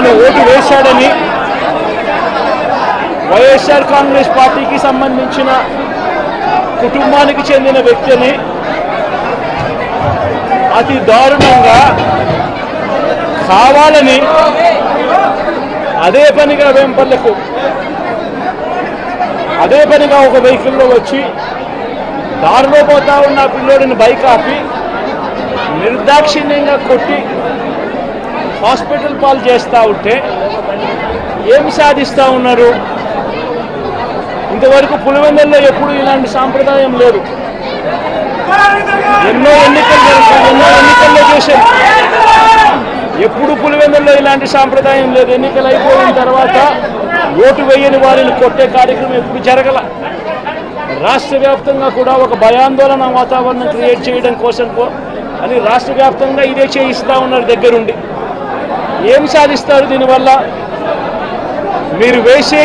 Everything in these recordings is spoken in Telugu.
తాను ఓటు వేశాడని వైఎస్ఆర్ కాంగ్రెస్ పార్టీకి సంబంధించిన కుటుంబానికి చెందిన వ్యక్తిని అతి దారుణంగా కావాలని అదే పనిగా వేంపల్లకు ఒక వెహికల్లో వచ్చి దారిలో పోతా ఉన్న పిల్లోడిని బైక్ ఆపి నిర్దాక్షిణ్యంగా కొట్టి హాస్పిటల్ పాలు చేస్తూ ఉంటే ఏమి సాధిస్తూ ఉన్నారు? ఇంతవరకు పులివెందుల్లో ఎప్పుడు ఇలాంటి సాంప్రదాయం లేదు. ఎన్నో ఎన్నికల్లో చేశారు, ఎప్పుడు పులివెందుల్లో ఇలాంటి సాంప్రదాయం లేదు. ఎన్నికలు అయిపోయిన తర్వాత ఓటు వేయని వారిని కొట్టే కార్యక్రమం ఎప్పుడు జరగల. రాష్ట్ర వ్యాప్తంగా కూడా ఒక భయాందోళన వాతావరణం క్రియేట్ చేయడం కోసం అని రాష్ట్ర వ్యాప్తంగా ఇదే చేయిస్తూ ఉన్నారు దగ్గరుండి. ఏం సాధిస్తారు దీనివల్ల? మీరు వేసే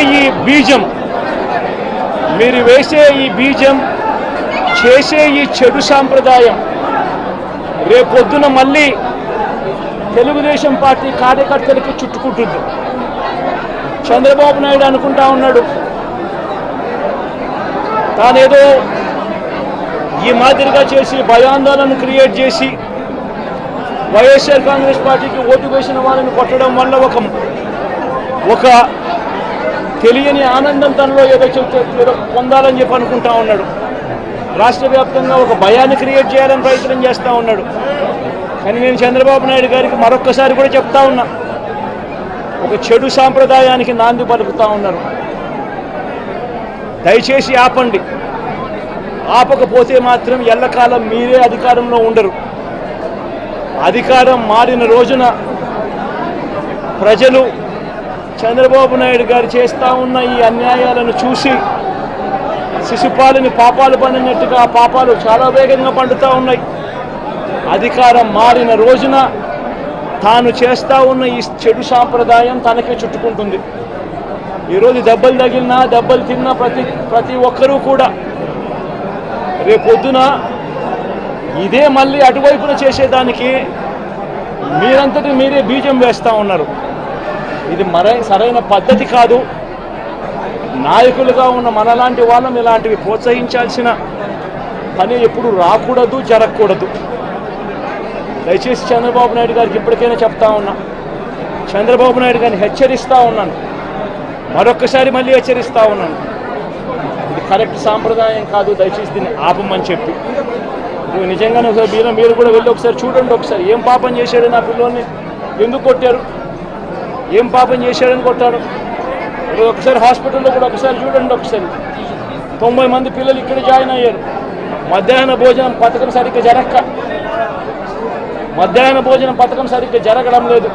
ఈ బీజం చేసే ఈ చెడు సాంప్రదాయం రేపొద్దున మళ్ళీ తెలుగుదేశం పార్టీ కార్యకర్తలకి చుట్టుకుంటుంది. చంద్రబాబు నాయుడు అనుకుంటా ఉన్నాడు తానేదో ఈ మాదిరిగా చేసి భయాందోళన క్రియేట్ చేసి వైఎస్ఆర్ కాంగ్రెస్ పార్టీకి ఓటు వేసిన వాళ్ళని కొట్టడం వల్ల ఒక తెలియని ఆనందం తనలో ఏదో పొందాలని చెప్పి అనుకుంటా ఉన్నాడు. రాష్ట్ర వ్యాప్తంగా ఒక భయాన్ని క్రియేట్ చేయాలని ప్రయత్నం చేస్తూ ఉన్నాడు. కానీ నేను చంద్రబాబు నాయుడు గారికి మరొక్కసారి కూడా చెప్తా ఉన్నా, ఒక చెడు సాంప్రదాయానికి నాంది పలుకుతూ ఉన్నారు. దయచేసి ఆపండి. ఆపకపోతే మాత్రం ఎల్లకాలం మీరే అధికారంలో ఉండరు. అధికారం మారిన రోజున ప్రజలు చంద్రబాబు నాయుడు గారు చేస్తూ ఉన్న ఈ అన్యాయాలను చూసి శిశుపాలని పాపాలు పండినట్టుగా ఆ పాపాలు చాలా వేగంగా పండుతూ ఉన్నాయి. అధికారం మారిన రోజున తాను చేస్తూ ఉన్న ఈ చెడు సాంప్రదాయం తనకే చుట్టుకుంటుంది. ఈరోజు దెబ్బలు తగిలినా దెబ్బలు తిన్నా ప్రతి ఒక్కరూ కూడా రేపొద్దున ఇదే మళ్ళీ అటువైపున చేసేదానికి మీరంతటి మీరే బీజం వేస్తూ ఉన్నారు. ఇది సరైన పద్ధతి కాదు. నాయకులుగా ఉన్న మనలాంటి వాళ్ళం ఇలాంటివి ప్రోత్సహించాల్సిన పని ఎప్పుడు రాకూడదు, జరగకూడదు. దయచేసి చంద్రబాబు నాయుడు గారికి ఇప్పటికైనా చెప్తా ఉన్నా, చంద్రబాబు నాయుడు గారిని హెచ్చరిస్తూ ఉన్నాను, మరొక్కసారి మళ్ళీ హెచ్చరిస్తూ ఉన్నాను, ఇది కరెక్ట్ సాంప్రదాయం కాదు, దయచేసి దీన్ని ఆపమని చెప్పి. నిజంగానే ఒకసారి మీరు కూడా వెళ్ళి ఒకసారి చూడండి. ఒకసారి ఏం పాపం చేశాడు నా పిల్లల్ని, ఎందుకు కొట్టారు, ఏం పాపం చేశాడని కొట్టాడు. ఒకసారి హాస్పిటల్లో కూడా ఒకసారి చూడండి. ఒకసారి 90 మంది పిల్లలు ఇక్కడ జాయిన్ అయ్యారు. మధ్యాహ్న భోజనం పథకం సరిగ్గా జరగడం లేదు.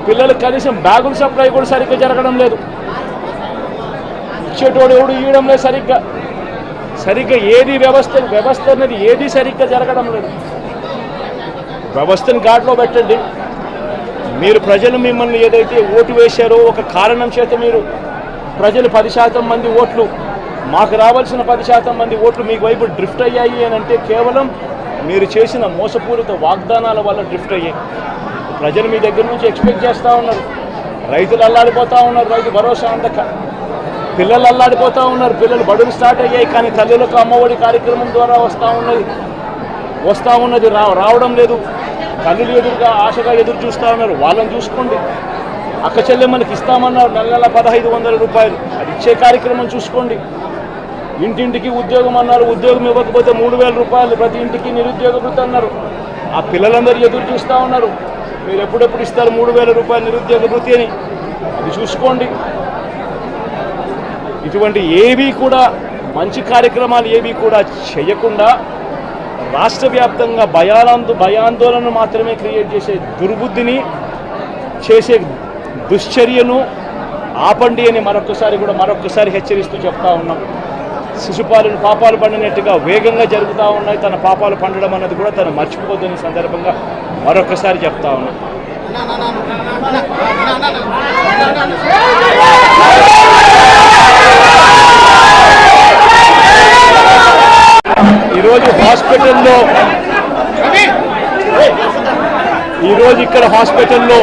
పిల్లలకు కనీసం బ్యాగుల సప్లై కూడా సరిగ్గా జరగడం లేదు. ఇచ్చేటోడు ఎవడు ఇవ్వడం లేదు సరిగ్గా ఏది వ్యవస్థ అనేది ఏది సరిగ్గా జరగడం లేదు. వ్యవస్థను గాడిలో పెట్టండి. మీరు ప్రజలు మిమ్మల్ని ఏదైతే ఓటు వేశారో ఒక కారణం చేత మీరు ప్రజలు 10% మంది ఓట్లు, మాకు రావాల్సిన 10% మంది ఓట్లు మీకు వైపు డ్రిఫ్ట్ అయ్యాయి అని అంటే కేవలం మీరు చేసిన మోసపూరిత వాగ్దానాల వల్ల డ్రిఫ్ట్ అయ్యాయి. ప్రజలు మీ దగ్గర నుంచి ఎక్స్పెక్ట్ చేస్తూ ఉన్నారు. రైతులు అల్లాడిపోతూ ఉన్నారు, రైతు భరోసా అందక. పిల్లలు అల్లాడిపోతూ ఉన్నారు, పిల్లలు బడులు స్టార్ట్ అయ్యాయి, కానీ తల్లులకు అమ్మఒడి కార్యక్రమం ద్వారా వస్తూ ఉన్నది రావడం లేదు. తల్లులు ఎదురుగా ఆశగా ఎదురు చూస్తూ ఉన్నారు. వాళ్ళని చూసుకోండి. అక్క చెల్లెమ్మలకి ఇస్తామన్నారు నెల 1500 రూపాయలు, అది ఇచ్చే కార్యక్రమం చూసుకోండి. ఇంటింటికి ఉద్యోగం అన్నారు, ఉద్యోగం ఇవ్వకపోతే 3000 రూపాయలు ప్రతి ఇంటికి నిరుద్యోగ వృత్తి అన్నారు. ఆ పిల్లలందరూ ఎదురు చూస్తూ ఉన్నారు, మీరు ఎప్పుడెప్పుడు ఇస్తారు 3000 రూపాయలు నిరుద్యోగ వృత్తి అని. అది చూసుకోండి. ఇటువంటి ఏవి కూడా మంచి కార్యక్రమాలు ఏవి కూడా చేయకుండా రాష్ట్ర వ్యాప్తంగా భయాందోళన మాత్రమే క్రియేట్ చేసే దుర్బుద్ధిని చేసే దుశ్చర్యను ఆపండి అని మరొక్కసారి హెచ్చరిస్తూ చెప్తా ఉన్నాం. శిశుపాలను పాపాలు పండినట్టుగా వేగంగా జరుగుతూ ఉన్నాయి. తన పాపాలు పండడం అన్నది కూడా తను మర్చిపోద్దని సందర్భంగా మరొక్కసారి చెప్తా ఉన్నాం. ఈరోజు ఇక్కడ హాస్పిటల్లో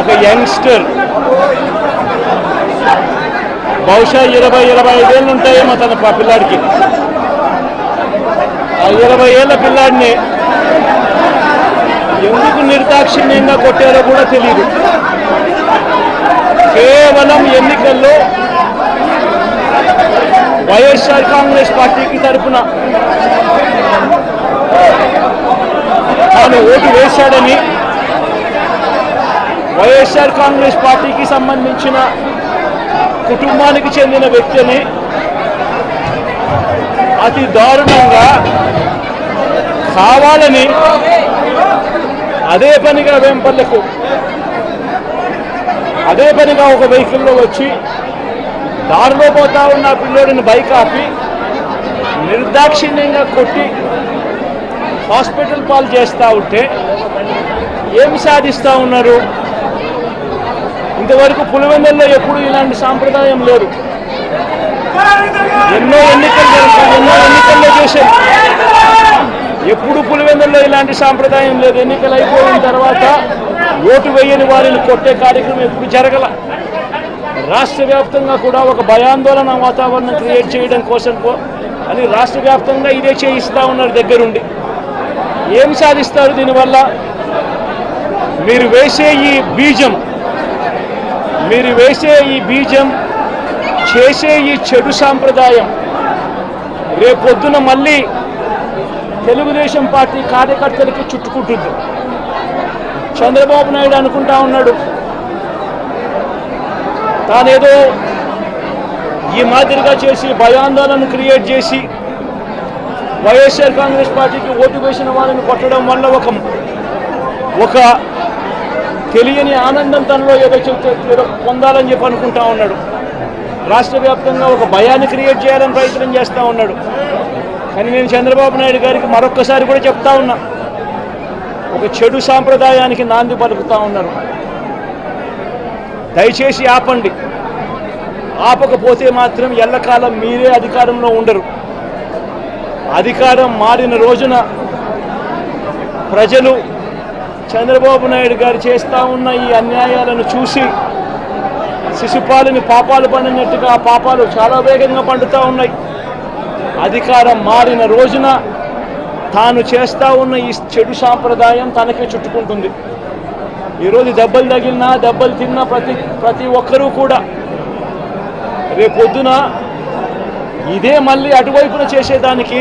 ఒక యంగ్స్టర్ బహుశా 20-25 ఏళ్ళు ఉంటాయేమో తన పిల్లాడికి. ఆ 20 ఏళ్ళ పిల్లాడిని ఎందుకు నిర్దాక్షిణ్యంగా కొట్టారో కూడా తెలియదు. కేవలం ఎన్నికల్లో వైఎస్ఆర్ కాంగ్రెస్ పార్టీకి తరఫున తాను ఓటు వేశాడని, వైఎస్ఆర్ కాంగ్రెస్ పార్టీకి సంబంధించిన కుటుంబానికి చెందిన వ్యక్తిని అతి దారుణంగా కావాలని అదే పనిగా వేంపల్లకు అదే పనిగా ఒక వెహికల్లో వచ్చి దారిలో పోతా ఉన్న పిల్లోడిని బైక్ ఆపి నిర్దాక్షిణ్యంగా కొట్టి హాస్పిటల్ పాలు చేస్తూ ఉంటే ఏమి సాధిస్తూ ఉన్నారు? ఇంతవరకు పులివెందుల్లో ఎప్పుడు ఇలాంటి సాంప్రదాయం లేదు. ఎన్నో ఎన్నికల్లో చేశారు, ఎప్పుడు పులివెందుల్లో ఇలాంటి సాంప్రదాయం లేదు. ఎన్నికలు అయిపోయిన తర్వాత ఓటు వేయని వారిని కొట్టే కార్యక్రమం ఎప్పుడు జరగల. రాష్ట్ర వ్యాప్తంగా కూడా ఒక భయాందోళన వాతావరణం క్రియేట్ చేయడం కోసం అని రాష్ట్ర వ్యాప్తంగా ఇదే చేయిస్తూ ఉన్నారు దగ్గరుండి. ఏం సాధిస్తారు దీనివల్ల? మీరు వేసే ఈ బీజం చేసే ఈ చెడు సాంప్రదాయం రేపొద్దున మళ్ళీ తెలుగుదేశం పార్టీ కార్యకర్తలకి చుట్టుకుంటుంది. చంద్రబాబు నాయుడు అనుకుంటా ఉన్నాడు తానేదో ఈ మాదిరిగా చేసి భయాందోళన క్రియేట్ చేసి వైఎస్ఆర్ కాంగ్రెస్ పార్టీకి ఓటు వేసిన వాళ్ళని కొట్టడం వల్ల ఒక తెలియని ఆనందం తనలో ఏదో పొందాలని చెప్పి అనుకుంటా ఉన్నాడు. రాష్ట్ర వ్యాప్తంగా ఒక భయాన్ని క్రియేట్ చేయాలని ప్రయత్నం చేస్తూ ఉన్నాడు. కానీ నేను చంద్రబాబు నాయుడు గారికి మరొక్కసారి కూడా చెప్తా ఉన్నా, ఒక చెడు సాంప్రదాయానికి నాంది పలుకుతూ ఉన్నారు. దయచేసి ఆపండి. ఆపకపోతే మాత్రం ఎల్లకాలం మీరే అధికారంలో ఉండరు. అధికారం మారిన రోజున ప్రజలు చంద్రబాబు నాయుడు గారు చేస్తూ ఉన్న ఈ అన్యాయాలను చూసి శిశుపాలని పాపాలు పండినట్టుగా ఆ పాపాలు చాలా వేగంగా పండుతూ ఉన్నాయి. అధికారం మారిన రోజున తాను చేస్తూ ఉన్న ఈ చెడు సాంప్రదాయం తనకే చుట్టుకుంటుంది. ఈరోజు దెబ్బలు తగిలినా దెబ్బలు తిన్నా ప్రతి ఒక్కరూ కూడా రేపొద్దున ఇదే మళ్ళీ అటువైపున చేసేదానికి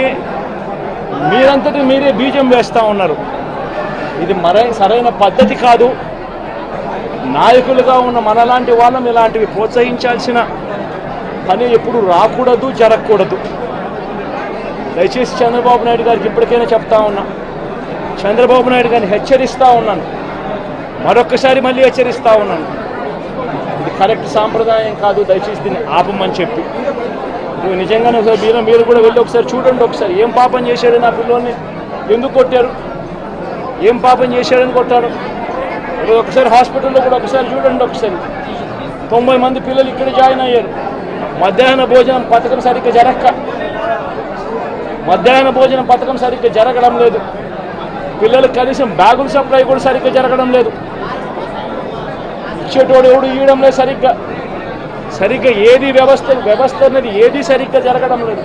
మీరంతటి మీరే బీజం వేస్తూ ఉన్నారు. ఇది సరైన పద్ధతి కాదు. నాయకులుగా ఉన్న మనలాంటి వాళ్ళం ఇలాంటివి ప్రోత్సహించాల్సిన పని ఎప్పుడు రాకూడదు, జరగకూడదు. దయచేసి చంద్రబాబు నాయుడు గారికి ఇప్పటికైనా చెప్తా ఉన్నా, చంద్రబాబు నాయుడు గారిని హెచ్చరిస్తూ ఉన్నాను, మరొక్కసారి మళ్ళీ హెచ్చరిస్తూ ఉన్నాను. ఇది కరెక్ట్ సాంప్రదాయం కాదు, దయచేసి దీన్ని ఆపమని చెప్పి. నిజంగానే ఒకసారి మీరు కూడా వెళ్ళి ఒకసారి చూడండి. ఒకసారి ఏం పాపం చేశాడు నా పిల్లోని, ఎందుకు కొట్టారు, ఏం పాపం చేశాడని కొట్టాడు. ఒకసారి హాస్పిటల్లో కూడా ఒకసారి చూడండి. ఒకసారి 90 మంది పిల్లలు ఇక్కడ జాయిన్ అయ్యారు. మధ్యాహ్న భోజనం పథకం సరిగ్గా జరగడం లేదు. పిల్లలకు కనీసం బ్యాగుల సప్లై కూడా సరిగ్గా జరగడం లేదు. ఇచ్చేటోడు ఎవడు ఇవ్వడం లేదు సరిగ్గా ఏది వ్యవస్థ అనేది ఏది సరిగ్గా జరగడం లేదు.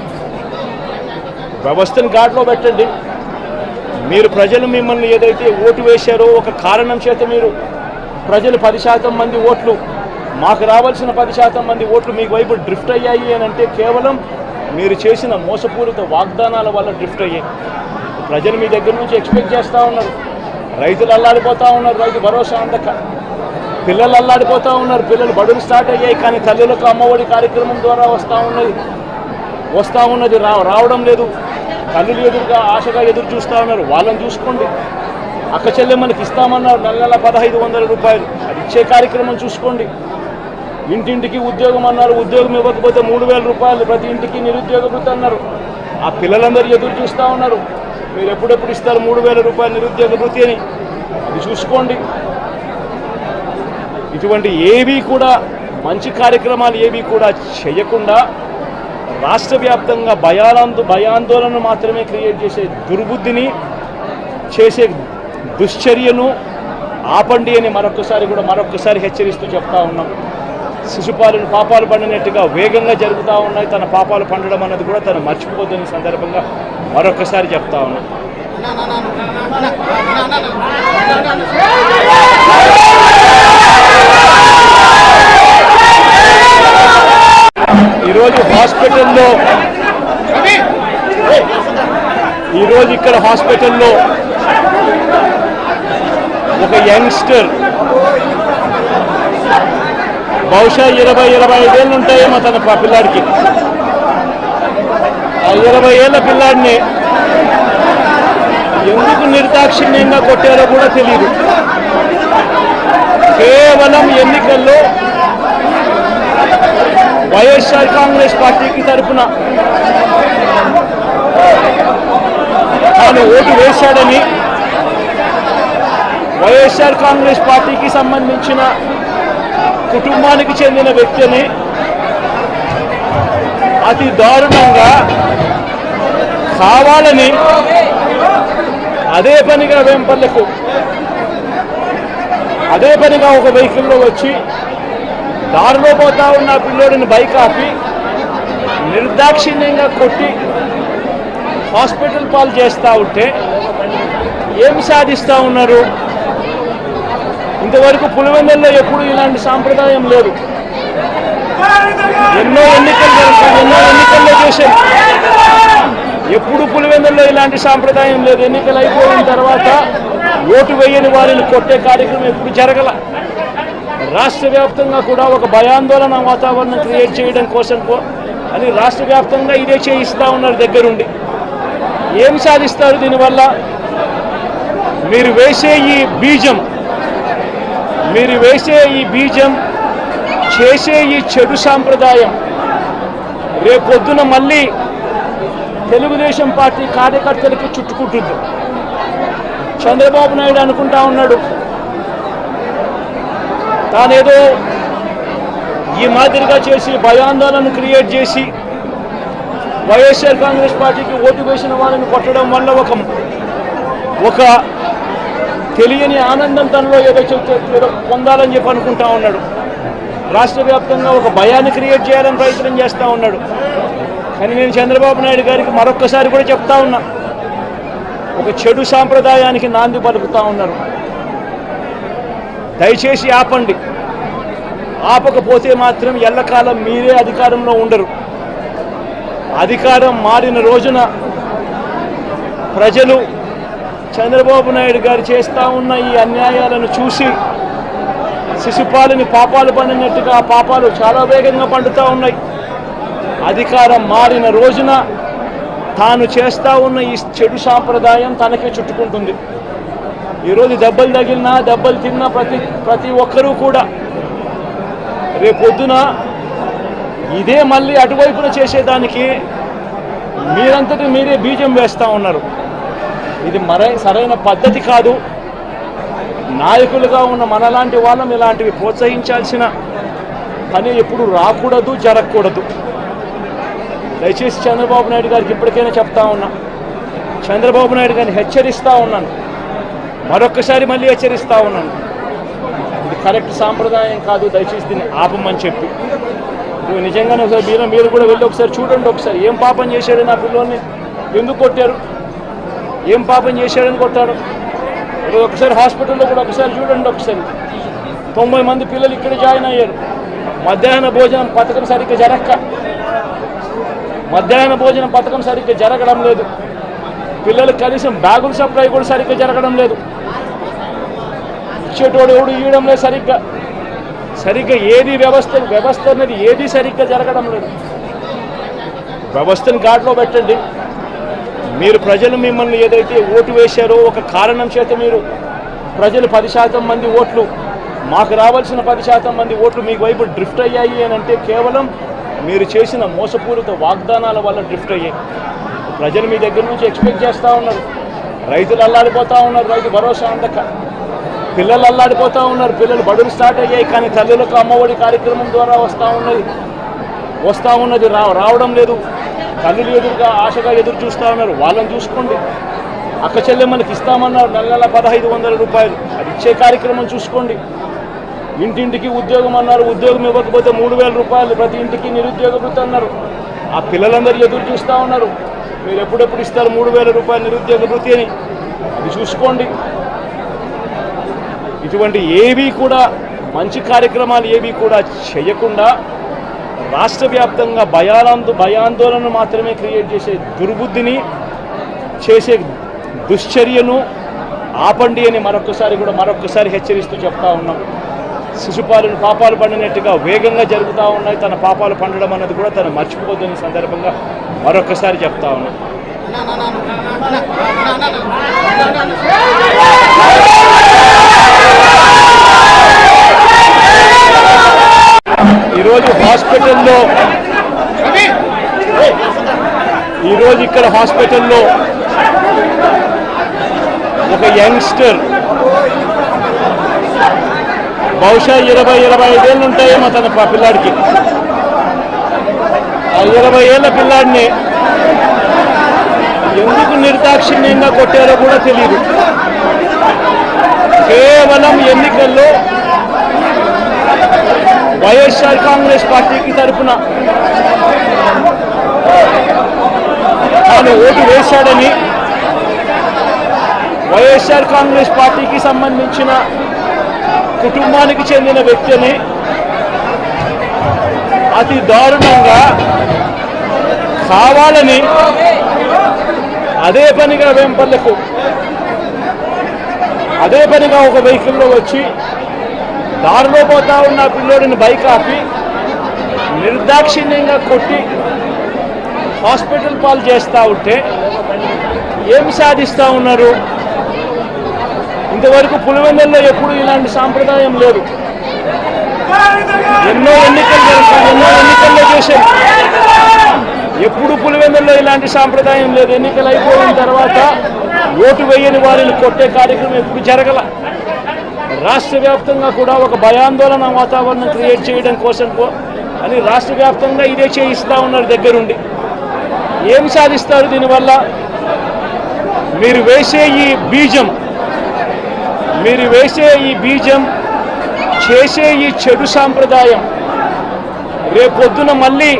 వ్యవస్థను గాడిలో పెట్టండి. మీరు ప్రజలు మిమ్మల్ని ఏదైతే ఓటు వేశారో ఒక కారణం చేత మీరు ప్రజలు 10% మంది ఓట్లు, మాకు రావాల్సిన 10% మంది ఓట్లు మీకు వైపు డ్రిఫ్ట్ అయ్యాయి అని అంటే కేవలం మీరు చేసిన మోసపూరిత వాగ్దానాల వల్ల డ్రిఫ్ట్ అయ్యాయి. ప్రజలు మీ దగ్గర నుంచి ఎక్స్పెక్ట్ చేస్తూ ఉన్నారు. రైతులు అల్లాడిపోతూ ఉన్నారు, రైతు భరోసా అందక. పిల్లలు అల్లాడిపోతూ ఉన్నారు, పిల్లలు బడులు స్టార్ట్ అయ్యాయి కానీ తల్లులకు అమ్మఒడి కార్యక్రమం ద్వారా వస్తూ ఉన్నది రావడం లేదు. తల్లులు ఎదురుగా ఆశగా ఎదురు చూస్తూ ఉన్నారు. వాళ్ళని చూసుకోండి. అక్క చెల్లెమ్మనికి ఇస్తామన్నారు నెల 1500 రూపాయలు, అది ఇచ్చే కార్యక్రమం చూసుకోండి. ఇంటింటికి ఉద్యోగం అన్నారు, ఉద్యోగం ఇవ్వకపోతే 3000 రూపాయలు ప్రతి ఇంటికి నిరుద్యోగ వృత్తి అన్నారు. ఆ పిల్లలందరూ ఎదురు చూస్తూ ఉన్నారు, మీరు ఎప్పుడెప్పుడు ఇస్తారు 3000 రూపాయలు నిరుద్యోగ వృత్తి అని. అది చూసుకోండి. ఇటువంటి ఏవి కూడా మంచి కార్యక్రమాలు ఏవి కూడా చేయకుండా రాష్ట్ర వ్యాప్తంగా భయాందోళన మాత్రమే క్రియేట్ చేసే దుర్బుద్ధిని, చేసే దుశ్చర్యను ఆపండి అని మరొకసారి హెచ్చరిస్తూ చెప్తా ఉన్నాం. శిశుపాలను పాపాలు పండినట్టుగా వేగంగా జరుగుతూ ఉన్నాయి. తన పాపాలు పండడం అన్నది కూడా తను మర్చిపోదని సందర్భంగా మరొకసారి చెప్తా ఉన్నాం. ఈరోజు ఇక్కడ హాస్పిటల్లో ఒక యంగ్స్టర్ బహుశా 20-25 ఏళ్ళు ఉంటాయేమో తన పిల్లాడికి. ఆ 20 ఏళ్ళ పిల్లాడిని ఎందుకు నిర్దాక్షిణ్యంగా కొట్టారో కూడా తెలియదు. కేవలం ఎన్నికల్లో వైఎస్ఆర్ కాంగ్రెస్ పార్టీకి తరఫున తాను ఓటు వేశాడని, వైఎస్ఆర్ కాంగ్రెస్ పార్టీకి సంబంధించిన కుటుంబానికి చెందిన వ్యక్తిని అతి దారుణంగా కావాలని అదే పనిగా వేంపర్లకు ఒక వెహికల్లో వచ్చి దారిలో పోతా ఉన్న పిల్లోడిని బైక్ ఆపి నిర్దాక్షిణ్యంగా కొట్టి హాస్పిటల్ పాలు చేస్తూ ఉంటే ఏమి సాధిస్తూ ఉన్నారు? ఇంతవరకు పులివెందుల్లో ఎప్పుడు ఇలాంటి సాంప్రదాయం లేదు. ఎన్నో ఎన్నికల్లో చేశారు, ఎప్పుడు పులివెందుల్లో ఇలాంటి సాంప్రదాయం లేదు. ఎన్నికలు అయిపోయిన తర్వాత ఓటు వేయని వారిని కొట్టే కార్యక్రమం ఎప్పుడు జరగల. రాష్ట్ర వ్యాప్తంగా కూడా ఒక భయాందోళన వాతావరణం క్రియేట్ చేయడం కోసం అని రాష్ట్ర వ్యాప్తంగా ఇదే చేయిస్తూ ఉన్నారు దగ్గరుండి. ఏం సాధిస్తారు దీనివల్ల? మీరు వేసే ఈ బీజం చేసే ఈ చెడు సాంప్రదాయం రేపొద్దున మళ్ళీ తెలుగుదేశం పార్టీ కార్యకర్తలకి చుట్టుకుంటుంది. చంద్రబాబు నాయుడు అనుకుంటా ఉన్నాడు తానేదో ఈ మాదిరిగా చేసి భయాందోళన క్రియేట్ చేసి వైఎస్ఆర్ కాంగ్రెస్ పార్టీకి ఓటు వేసిన వాళ్ళని కొట్టడం వల్ల ఒక తెలియని ఆనందం తనలో ఏదో పొందాలని చెప్పి అనుకుంటా ఉన్నాడు. రాష్ట్ర వ్యాప్తంగా ఒక భయాన్ని క్రియేట్ చేయాలని ప్రయత్నం చేస్తూ ఉన్నాడు. కానీ నేను చంద్రబాబు నాయుడు గారికి మరొక్కసారి కూడా చెప్తా ఉన్నా, ఒక చెడు సాంప్రదాయానికి నాంది పలుకుతూ ఉన్నారు. దయచేసి ఆపండి. ఆపకపోతే మాత్రం ఎల్లకాలం మీరే అధికారంలో ఉండరు. అధికారం మారిన రోజున ప్రజలు చంద్రబాబు నాయుడు గారు చేస్తూ ఉన్న ఈ అన్యాయాలను చూసి శిశుపాలని పాపాలు పండినట్టుగా ఆ పాపాలు చాలా వేగంగా పండుతూ ఉన్నాయి. అధికారం మారిన రోజున తాను చేస్తూ ఉన్న ఈ చెడు సాంప్రదాయం తనకే చుట్టుకుంటుంది. ఈరోజు దెబ్బలు తగిలినా దెబ్బలు తిన్నా ప్రతి ఒక్కరూ కూడా రేపొద్దున ఇదే మళ్ళీ అటువైపున చేసేదానికి మీరంతటి మీరే బీజం వేస్తూ ఉన్నారు. ఇది సరైన పద్ధతి కాదు. నాయకులుగా ఉన్న మనలాంటి వాళ్ళం ఇలాంటివి ప్రోత్సహించాల్సిన పని ఎప్పుడు రాకూడదు, జరగకూడదు. దయచేసి చంద్రబాబు నాయుడు గారికి ఇప్పటికైనా చెప్తా ఉన్నా, చంద్రబాబు నాయుడు గారిని హెచ్చరిస్తూ ఉన్నాను, మరొక్కసారి మళ్ళీ హెచ్చరిస్తూ ఉన్నాను. ఇది కరెక్ట్ సాంప్రదాయం కాదు, దయచేసి దీన్ని ఆపమని చెప్పి. నిజంగానే ఒకసారి మీరు కూడా వెళ్ళి ఒకసారి చూడండి. ఒకసారి ఏం పాపం చేశాడు నా పిల్లోని, ఎందుకు కొట్టారు, ఏం పాపం చేశాడని కొట్టాడు. ఒకసారి హాస్పిటల్లో కూడా ఒకసారి చూడండి. ఒకసారి 90 మంది పిల్లలు ఇక్కడ జాయిన్ అయ్యారు. మధ్యాహ్న భోజనం పథకం సరిగ్గా జరగడం లేదు. పిల్లలకు కనీసం బ్యాగుల సప్లై కూడా సరిగ్గా జరగడం లేదు. ఇచ్చేటోడు ఎవడు ఇవ్వడం లేదు సరిగ్గా ఏది వ్యవస్థ అనేది ఏది సరిగ్గా జరగడం లేదు. వ్యవస్థను గాడిలో పెట్టండి. మీరు ప్రజలు మిమ్మల్ని ఏదైతే ఓటు వేశారో ఒక కారణం చేత మీరు ప్రజలు 10% మంది ఓట్లు, మాకు రావాల్సిన 10% మంది ఓట్లు మీకు వైపు డ్రిఫ్ట్ అయ్యాయి అని అంటే కేవలం మీరు చేసిన మోసపూరిత వాగ్దానాల వల్ల డ్రిఫ్ట్ అయ్యాయి. ప్రజలు మీ దగ్గర నుంచి ఎక్స్పెక్ట్ చేస్తూ ఉన్నారు. రైతులు అల్లాడిపోతూ ఉన్నారు, రైతు భరోసా అందక. పిల్లలు అల్లాడిపోతూ ఉన్నారు, పిల్లలు బడులు స్టార్ట్ అయ్యాయి, కానీ తల్లులకు అమ్మఒడి కార్యక్రమం ద్వారా వస్తూ ఉన్నది రావడం లేదు. తల్లులు ఎదురుగా ఆశగా ఎదురు చూస్తూ ఉన్నారు. వాళ్ళని చూసుకోండి. అక్క చెల్లెమ్మలకి ఇస్తామన్నారు నెల 1,500 రూపాయలు, అది ఇచ్చే కార్యక్రమం చూసుకోండి. ఇంటింటికి ఉద్యోగం అన్నారు, ఉద్యోగం ఇవ్వకపోతే 3,000 రూపాయలు ప్రతి ఇంటికి నిరుద్యోగ భృతి అన్నారు. ఆ పిల్లలందరూ ఎదురు చూస్తూ ఉన్నారు, మీరు ఎప్పుడెప్పుడు ఇస్తారు 3,000 రూపాయలు నిరుద్యోగ భృతి అని. అది చూసుకోండి. ఇటువంటి ఏవి కూడా మంచి కార్యక్రమాలు ఏవి కూడా చేయకుండా రాష్ట్ర వ్యాప్తంగా భయాందోళన మాత్రమే క్రియేట్ చేసే దుర్బుద్ధిని చేసే దుశ్చర్యను ఆపండి అని మరొక్కసారి హెచ్చరిస్తూ చెప్తా ఉన్నాం. శిశుపాలను పాపాలు పండినట్టుగా వేగంగా జరుగుతూ ఉన్నాయి. తన పాపాలు పండడం అన్నది కూడా తను మర్చిపోవద్దని సందర్భంగా మరొక్కసారి చెప్తా ఉన్నాం. ఈరోజు ఇక్కడ హాస్పిటల్లో ఒక యంగ్స్టర్ బహుశా 20-25 ఏళ్ళు ఉంటాయేమో తన పిల్లాడికి. ఆ 20 ఏళ్ళ పిల్లాడిని ఎందుకు నిర్దాక్షిణ్యంగా కొట్టారో కూడా తెలియదు. కేవలం ఎన్నికల్లో వైఎస్ఆర్ కాంగ్రెస్ పార్టీకి తరఫున తాను ఓటు వేశాడని, వైఎస్ఆర్ కాంగ్రెస్ పార్టీకి సంబంధించిన కుటుంబానికి చెందిన వ్యక్తిని అతి దారుణంగా కావాలని అదే పనిగా వేంపల్లకు ఒక వెహికల్లో వచ్చి దారిలో పోతా ఉన్న పిల్లోడిని బైక్ ఆపి నిర్దాక్షిణ్యంగా కొట్టి హాస్పిటల్ పాలు చేస్తూ ఉంటే ఏమి సాధిస్తూ ఉన్నారు? ఇంతవరకు పులివెందుల్లో ఎప్పుడు ఇలాంటి సాంప్రదాయం లేదు. ఎన్నో ఎన్నికల్లో చేశారు, ఎప్పుడు పులివెందుల్లో ఇలాంటి సాంప్రదాయం లేదు. ఎన్నికలు అయిపోయిన తర్వాత ఓటు వేయని వారిని కొట్టే కార్యక్రమం ఎప్పుడు జరగల. రాష్ట్ర వ్యాప్తంగా కూడా ఒక భయాందోళన వాతావరణం క్రియేట్ చేయడం కోసం అని రాష్ట్ర వ్యాప్తంగా ఇదే చేయిస్తూ ఉన్నారు దగ్గరుండి. ఏం సాధిస్తారు దీనివల్ల? మీరు వేసే ఈ బీజం చేసే ఈ చెడు సాంప్రదాయం రేపొద్దున మళ్ళీ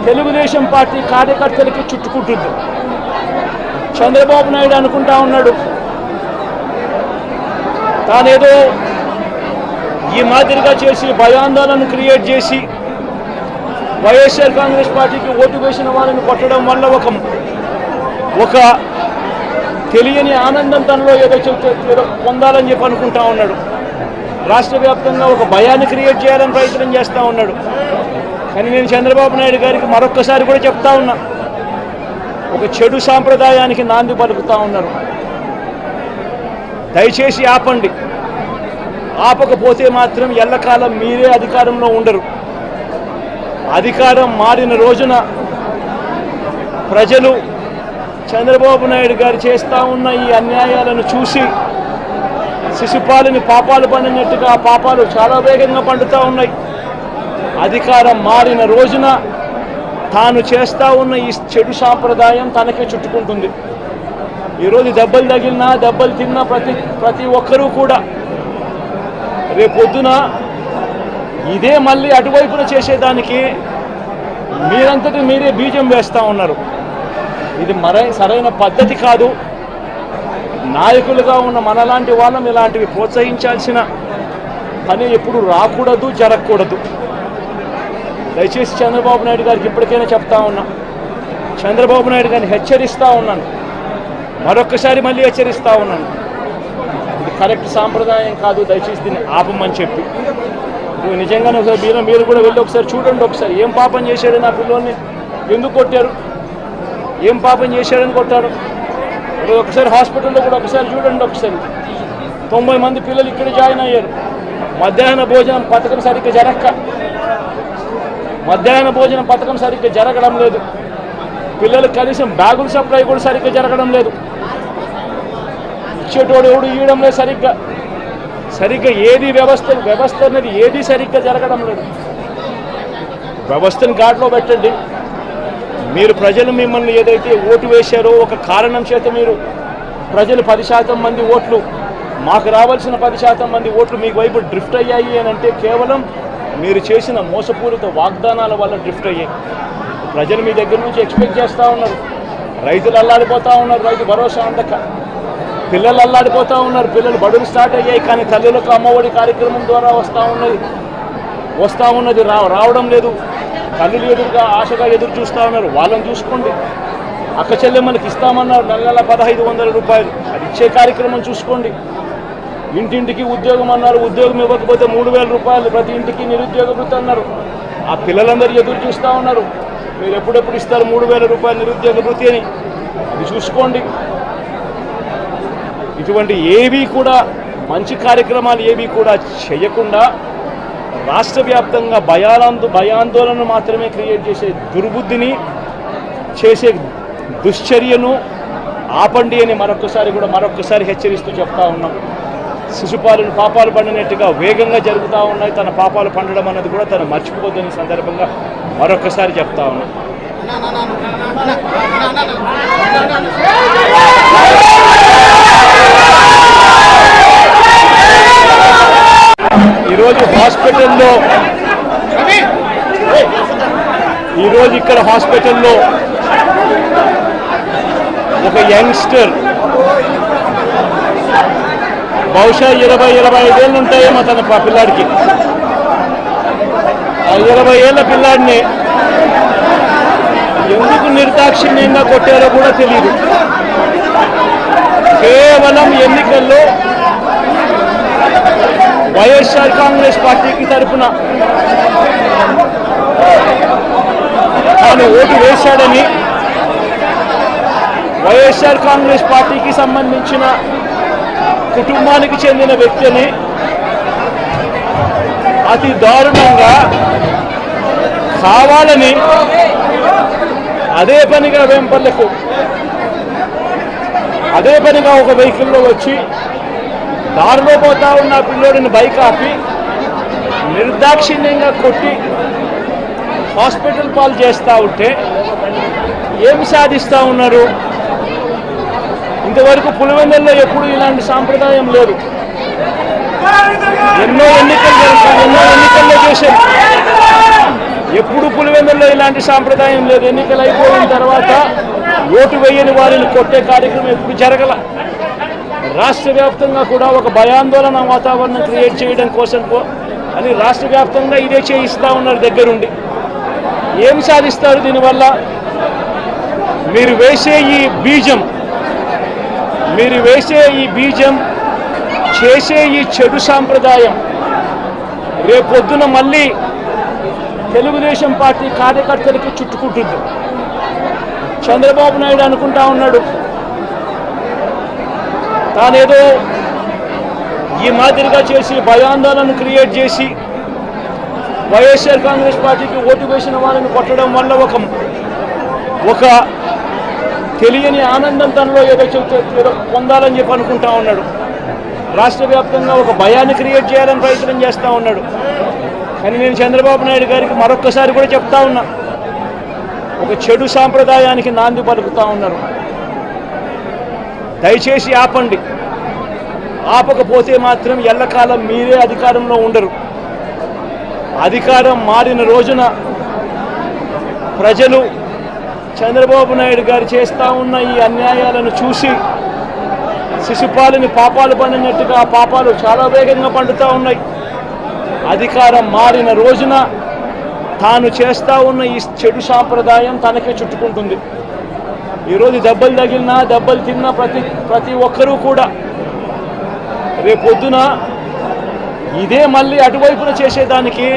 తెలుగుదేశం పార్టీ కార్యకర్తలకి చుట్టుకుంటుంది. చంద్రబాబు నాయుడు అనుకుంటా ఉన్నాడు తానేదో ఈ మాదిరిగా చేసి భయాందోళన క్రియేట్ చేసి వైఎస్ఆర్ కాంగ్రెస్ పార్టీకి ఓటు వేసిన వాళ్ళని కొట్టడం వల్ల ఒక తెలియని ఆనందం తనలో ఏదో పొందాలని చెప్పి అనుకుంటా ఉన్నాడు. రాష్ట్ర వ్యాప్తంగా ఒక భయాన్ని క్రియేట్ చేయాలని ప్రయత్నం చేస్తూ ఉన్నాడు. కానీ నేను చంద్రబాబు నాయుడు గారికి మరొక్కసారి కూడా చెప్తా ఉన్నా, ఒక చెడు సాంప్రదాయానికి నాంది పలుకుతూ ఉన్నారు. దయచేసి ఆపండి. ఆపకపోతే మాత్రం ఎల్లకాలం మీరే అధికారంలో ఉండరు. అధికారం మారిన రోజున ప్రజలు చంద్రబాబు నాయుడు గారు చేస్తూ ఉన్న ఈ అన్యాయాలను చూసి శిశుపాలని పాపాలు పండినట్టుగా ఆ పాపాలు చాలా వేగంగా పండుతూ ఉన్నాయి. అధికారం మారిన రోజున తాను చేస్తూ ఉన్న ఈ చెడు సాంప్రదాయం తనకే చుట్టుకుంటుంది. ఈరోజు దెబ్బలు తగిలినా దెబ్బలు తిన్నా ప్రతి ఒక్కరూ కూడా రేపొద్దున ఇదే మళ్ళీ అటువైపున చేసేదానికి మీరంతటి మీరే బీజం వేస్తూ ఉన్నారు. ఇది సరైన పద్ధతి కాదు. నాయకులుగా ఉన్న మనలాంటి వాళ్ళం ఇలాంటివి ప్రోత్సహించాల్సిన పని ఎప్పుడు రాకూడదు, జరగకూడదు. దయచేసి చంద్రబాబు నాయుడు గారికి ఇప్పటికైనా చెప్తా ఉన్నా, చంద్రబాబు నాయుడు గారిని హెచ్చరిస్తూ ఉన్నాను, మరొక్కసారి మళ్ళీ హెచ్చరిస్తూ ఉన్నాను. ఇది కరెక్ట్ సాంప్రదాయం కాదు, దయచేసి దీన్ని ఆపమని చెప్పి. నిజంగానే ఒకసారి మీరు కూడా వెళ్ళి ఒకసారి చూడండి. ఒకసారి ఏం పాపం చేశాడు నా పిల్లల్ని, ఎందుకు కొట్టారు, ఏం పాపం చేశాడని కొట్టారు. ఒకసారి హాస్పిటల్లో కూడా ఒకసారి చూడండి. ఒకసారి 90 మంది పిల్లలు ఇక్కడ జాయిన్ అయ్యారు. మధ్యాహ్న భోజనం పథకం సరిగ్గా జరగడం లేదు. పిల్లలకు కనీసం బ్యాగుల సప్లై కూడా సరిగ్గా జరగడం లేదు. ఇచ్చేటోడు ఎవడు ఇవ్వడం లేదు సరిగ్గా ఏది వ్యవస్థ అనేది ఏది సరిగ్గా జరగడం లేదు. వ్యవస్థను గాడిలో పెట్టండి. మీరు ప్రజలు మిమ్మల్ని ఏదైతే ఓటు వేశారో ఒక కారణం చేత మీరు ప్రజలు 10% మంది ఓట్లు మాకు రావాల్సిన 10% మంది ఓట్లు మీకు వైపు డ్రిఫ్ట్ అయ్యాయి అని అంటే కేవలం మీరు చేసిన మోసపూరిత వాగ్దానాల వల్ల డ్రిఫ్ట్ అయ్యాయి. ప్రజలు మీ దగ్గర నుంచి ఎక్స్పెక్ట్ చేస్తూ ఉన్నారు. రైతులు అల్లాడిపోతూ ఉన్నారు, రైతు భరోసా అందక. పిల్లలు అల్లాడిపోతూ ఉన్నారు, పిల్లలు బడులు స్టార్ట్ అయ్యాయి, కానీ తల్లులకు అమ్మఒడి కార్యక్రమం ద్వారా వస్తూ ఉన్నది రావడం లేదు. తల్లులు ఎదురుగా ఆశగా ఎదురు చూస్తూ ఉన్నారు, వాళ్ళని చూసుకోండి. అక్క చెల్లెమ్మలకి ఇస్తామన్నారు నెల 1500 రూపాయలు, అది ఇచ్చే కార్యక్రమం చూసుకోండి. ఇంటింటికి ఉద్యోగం అన్నారు, ఉద్యోగం ఇవ్వకపోతే 3000 రూపాయలు ప్రతి ఇంటికి నిరుద్యోగ వృత్తి అన్నారు. ఆ పిల్లలందరూ ఎదురు చూస్తూ ఉన్నారు, మీరు ఎప్పుడెప్పుడు ఇస్తారు 3000 రూపాయలు నిరుద్యోగ వృత్తి అని, అది చూసుకోండి. ఇటువంటి ఏవి కూడా మంచి కార్యక్రమాలు ఏవి కూడా చేయకుండా రాష్ట్ర వ్యాప్తంగా భయాందోళన మాత్రమే క్రియేట్ చేసే దుర్బుద్ధిని చేసే దుశ్చర్యను ఆపండి అని మరొక్కసారి హెచ్చరిస్తూ చెప్తా ఉన్నాం. శిశుపాలను పాపాలు పండినట్టుగా వేగంగా జరుగుతూ ఉన్నాయి. తన పాపాలు పండడం అన్నది కూడా తను మర్చిపోద్దని సందర్భంగా మరొక్కసారి చెప్తా ఉన్నాం. ఈరోజు ఇక్కడ హాస్పిటల్లో ఒక యంగ్స్టర్ బహుశా 20-25 ఏళ్ళు ఉంటాయేమో తన పిల్లాడికి. ఆ 20 ఏళ్ళ పిల్లాడిని ఎందుకు నిర్దాక్షిణ్యంగా కొట్టారో కూడా తెలియదు. కేవలం ఎన్నికల్లో వైఎస్ఆర్ కాంగ్రెస్ పార్టీకి తరఫున తాను ఓటు వేశాడని వైఎస్ఆర్ కాంగ్రెస్ పార్టీకి సంబంధించిన కుటుంబానికి చెందిన వ్యక్తిని అతి దారుణంగా కావాలని అదే పనిగా ఒక వెహికల్లో వచ్చి దారిలో పోతా ఉన్న పిల్లోడిని బైక్ ఆపి నిర్దాక్షిణ్యంగా కొట్టి హాస్పిటల్ పాలు చేస్తూ ఉంటే ఏమి సాధిస్తూ ఉన్నారు? ఇంతవరకు పులివెందుల్లో ఎప్పుడు ఇలాంటి సాంప్రదాయం లేదు. ఎన్నో ఎన్నికల్లో చేశారు, ఎప్పుడు పులివెందుల్లో ఇలాంటి సాంప్రదాయం లేదు. ఎన్నికలు అయిపోయిన తర్వాత ఓటు వేయని వారిని కొట్టే కార్యక్రమం ఎప్పుడు జరగల. రాష్ట్ర వ్యాప్తంగా కూడా ఒక భయాందోళన వాతావరణం క్రియేట్ చేయడం కోసం అని రాష్ట్ర వ్యాప్తంగా ఇదే చేయిస్తూ ఉన్నారు దగ్గరుండి. ఏం సాధిస్తారు దీనివల్ల? మీరు వేసే ఈ బీజం చేసే ఈ చెడు సాంప్రదాయం రేపొద్దున మళ్ళీ తెలుగుదేశం పార్టీ కార్యకర్తలకి చుట్టుకుంటుంది. చంద్రబాబు నాయుడు అనుకుంటా ఉన్నాడు తానేదో ఈ మాదిరిగా చేసి భయాందోళన క్రియేట్ చేసి వైఎస్ఆర్ కాంగ్రెస్ పార్టీకి ఓటు వేసిన వాళ్ళని కొట్టడం వల్ల ఒక తెలియని ఆనందం తనలో ఏదో పొందాలని చెప్పి అనుకుంటా ఉన్నాడు. రాష్ట్ర వ్యాప్తంగా ఒక భయాన్ని క్రియేట్ చేయాలని ప్రయత్నం చేస్తూ ఉన్నాడు. కానీ నేను చంద్రబాబు నాయుడు గారికి మరొక్కసారి కూడా చెప్తా ఉన్నా, ఒక చెడు సాంప్రదాయానికి నాంది పలుకుతూ ఉన్నారు. దయచేసి ఆపండి. ఆపకపోతే మాత్రం ఎల్లకాలం మీరే అధికారంలో ఉండరు. అధికారం మారిన రోజున ప్రజలు చంద్రబాబు నాయుడు గారు చేస్తూ ఉన్న ఈ అన్యాయాలను చూసి శిశుపాలని పాపాలు పండినట్టుగా ఆ పాపాలు చాలా వేగంగా పండుతూ ఉన్నాయి. అధికారం మారిన రోజున తాను చేస్తూ ఉన్న ఈ చెడు సాంప్రదాయం తనకే చుట్టుకుంటుంది. ఈరోజు దెబ్బలు తగిలినా దెబ్బలు తిన్నా ప్రతి ఒక్కరూ కూడా రేపొద్దున ఇదే మళ్ళీ అటువైపున చేసేదానికి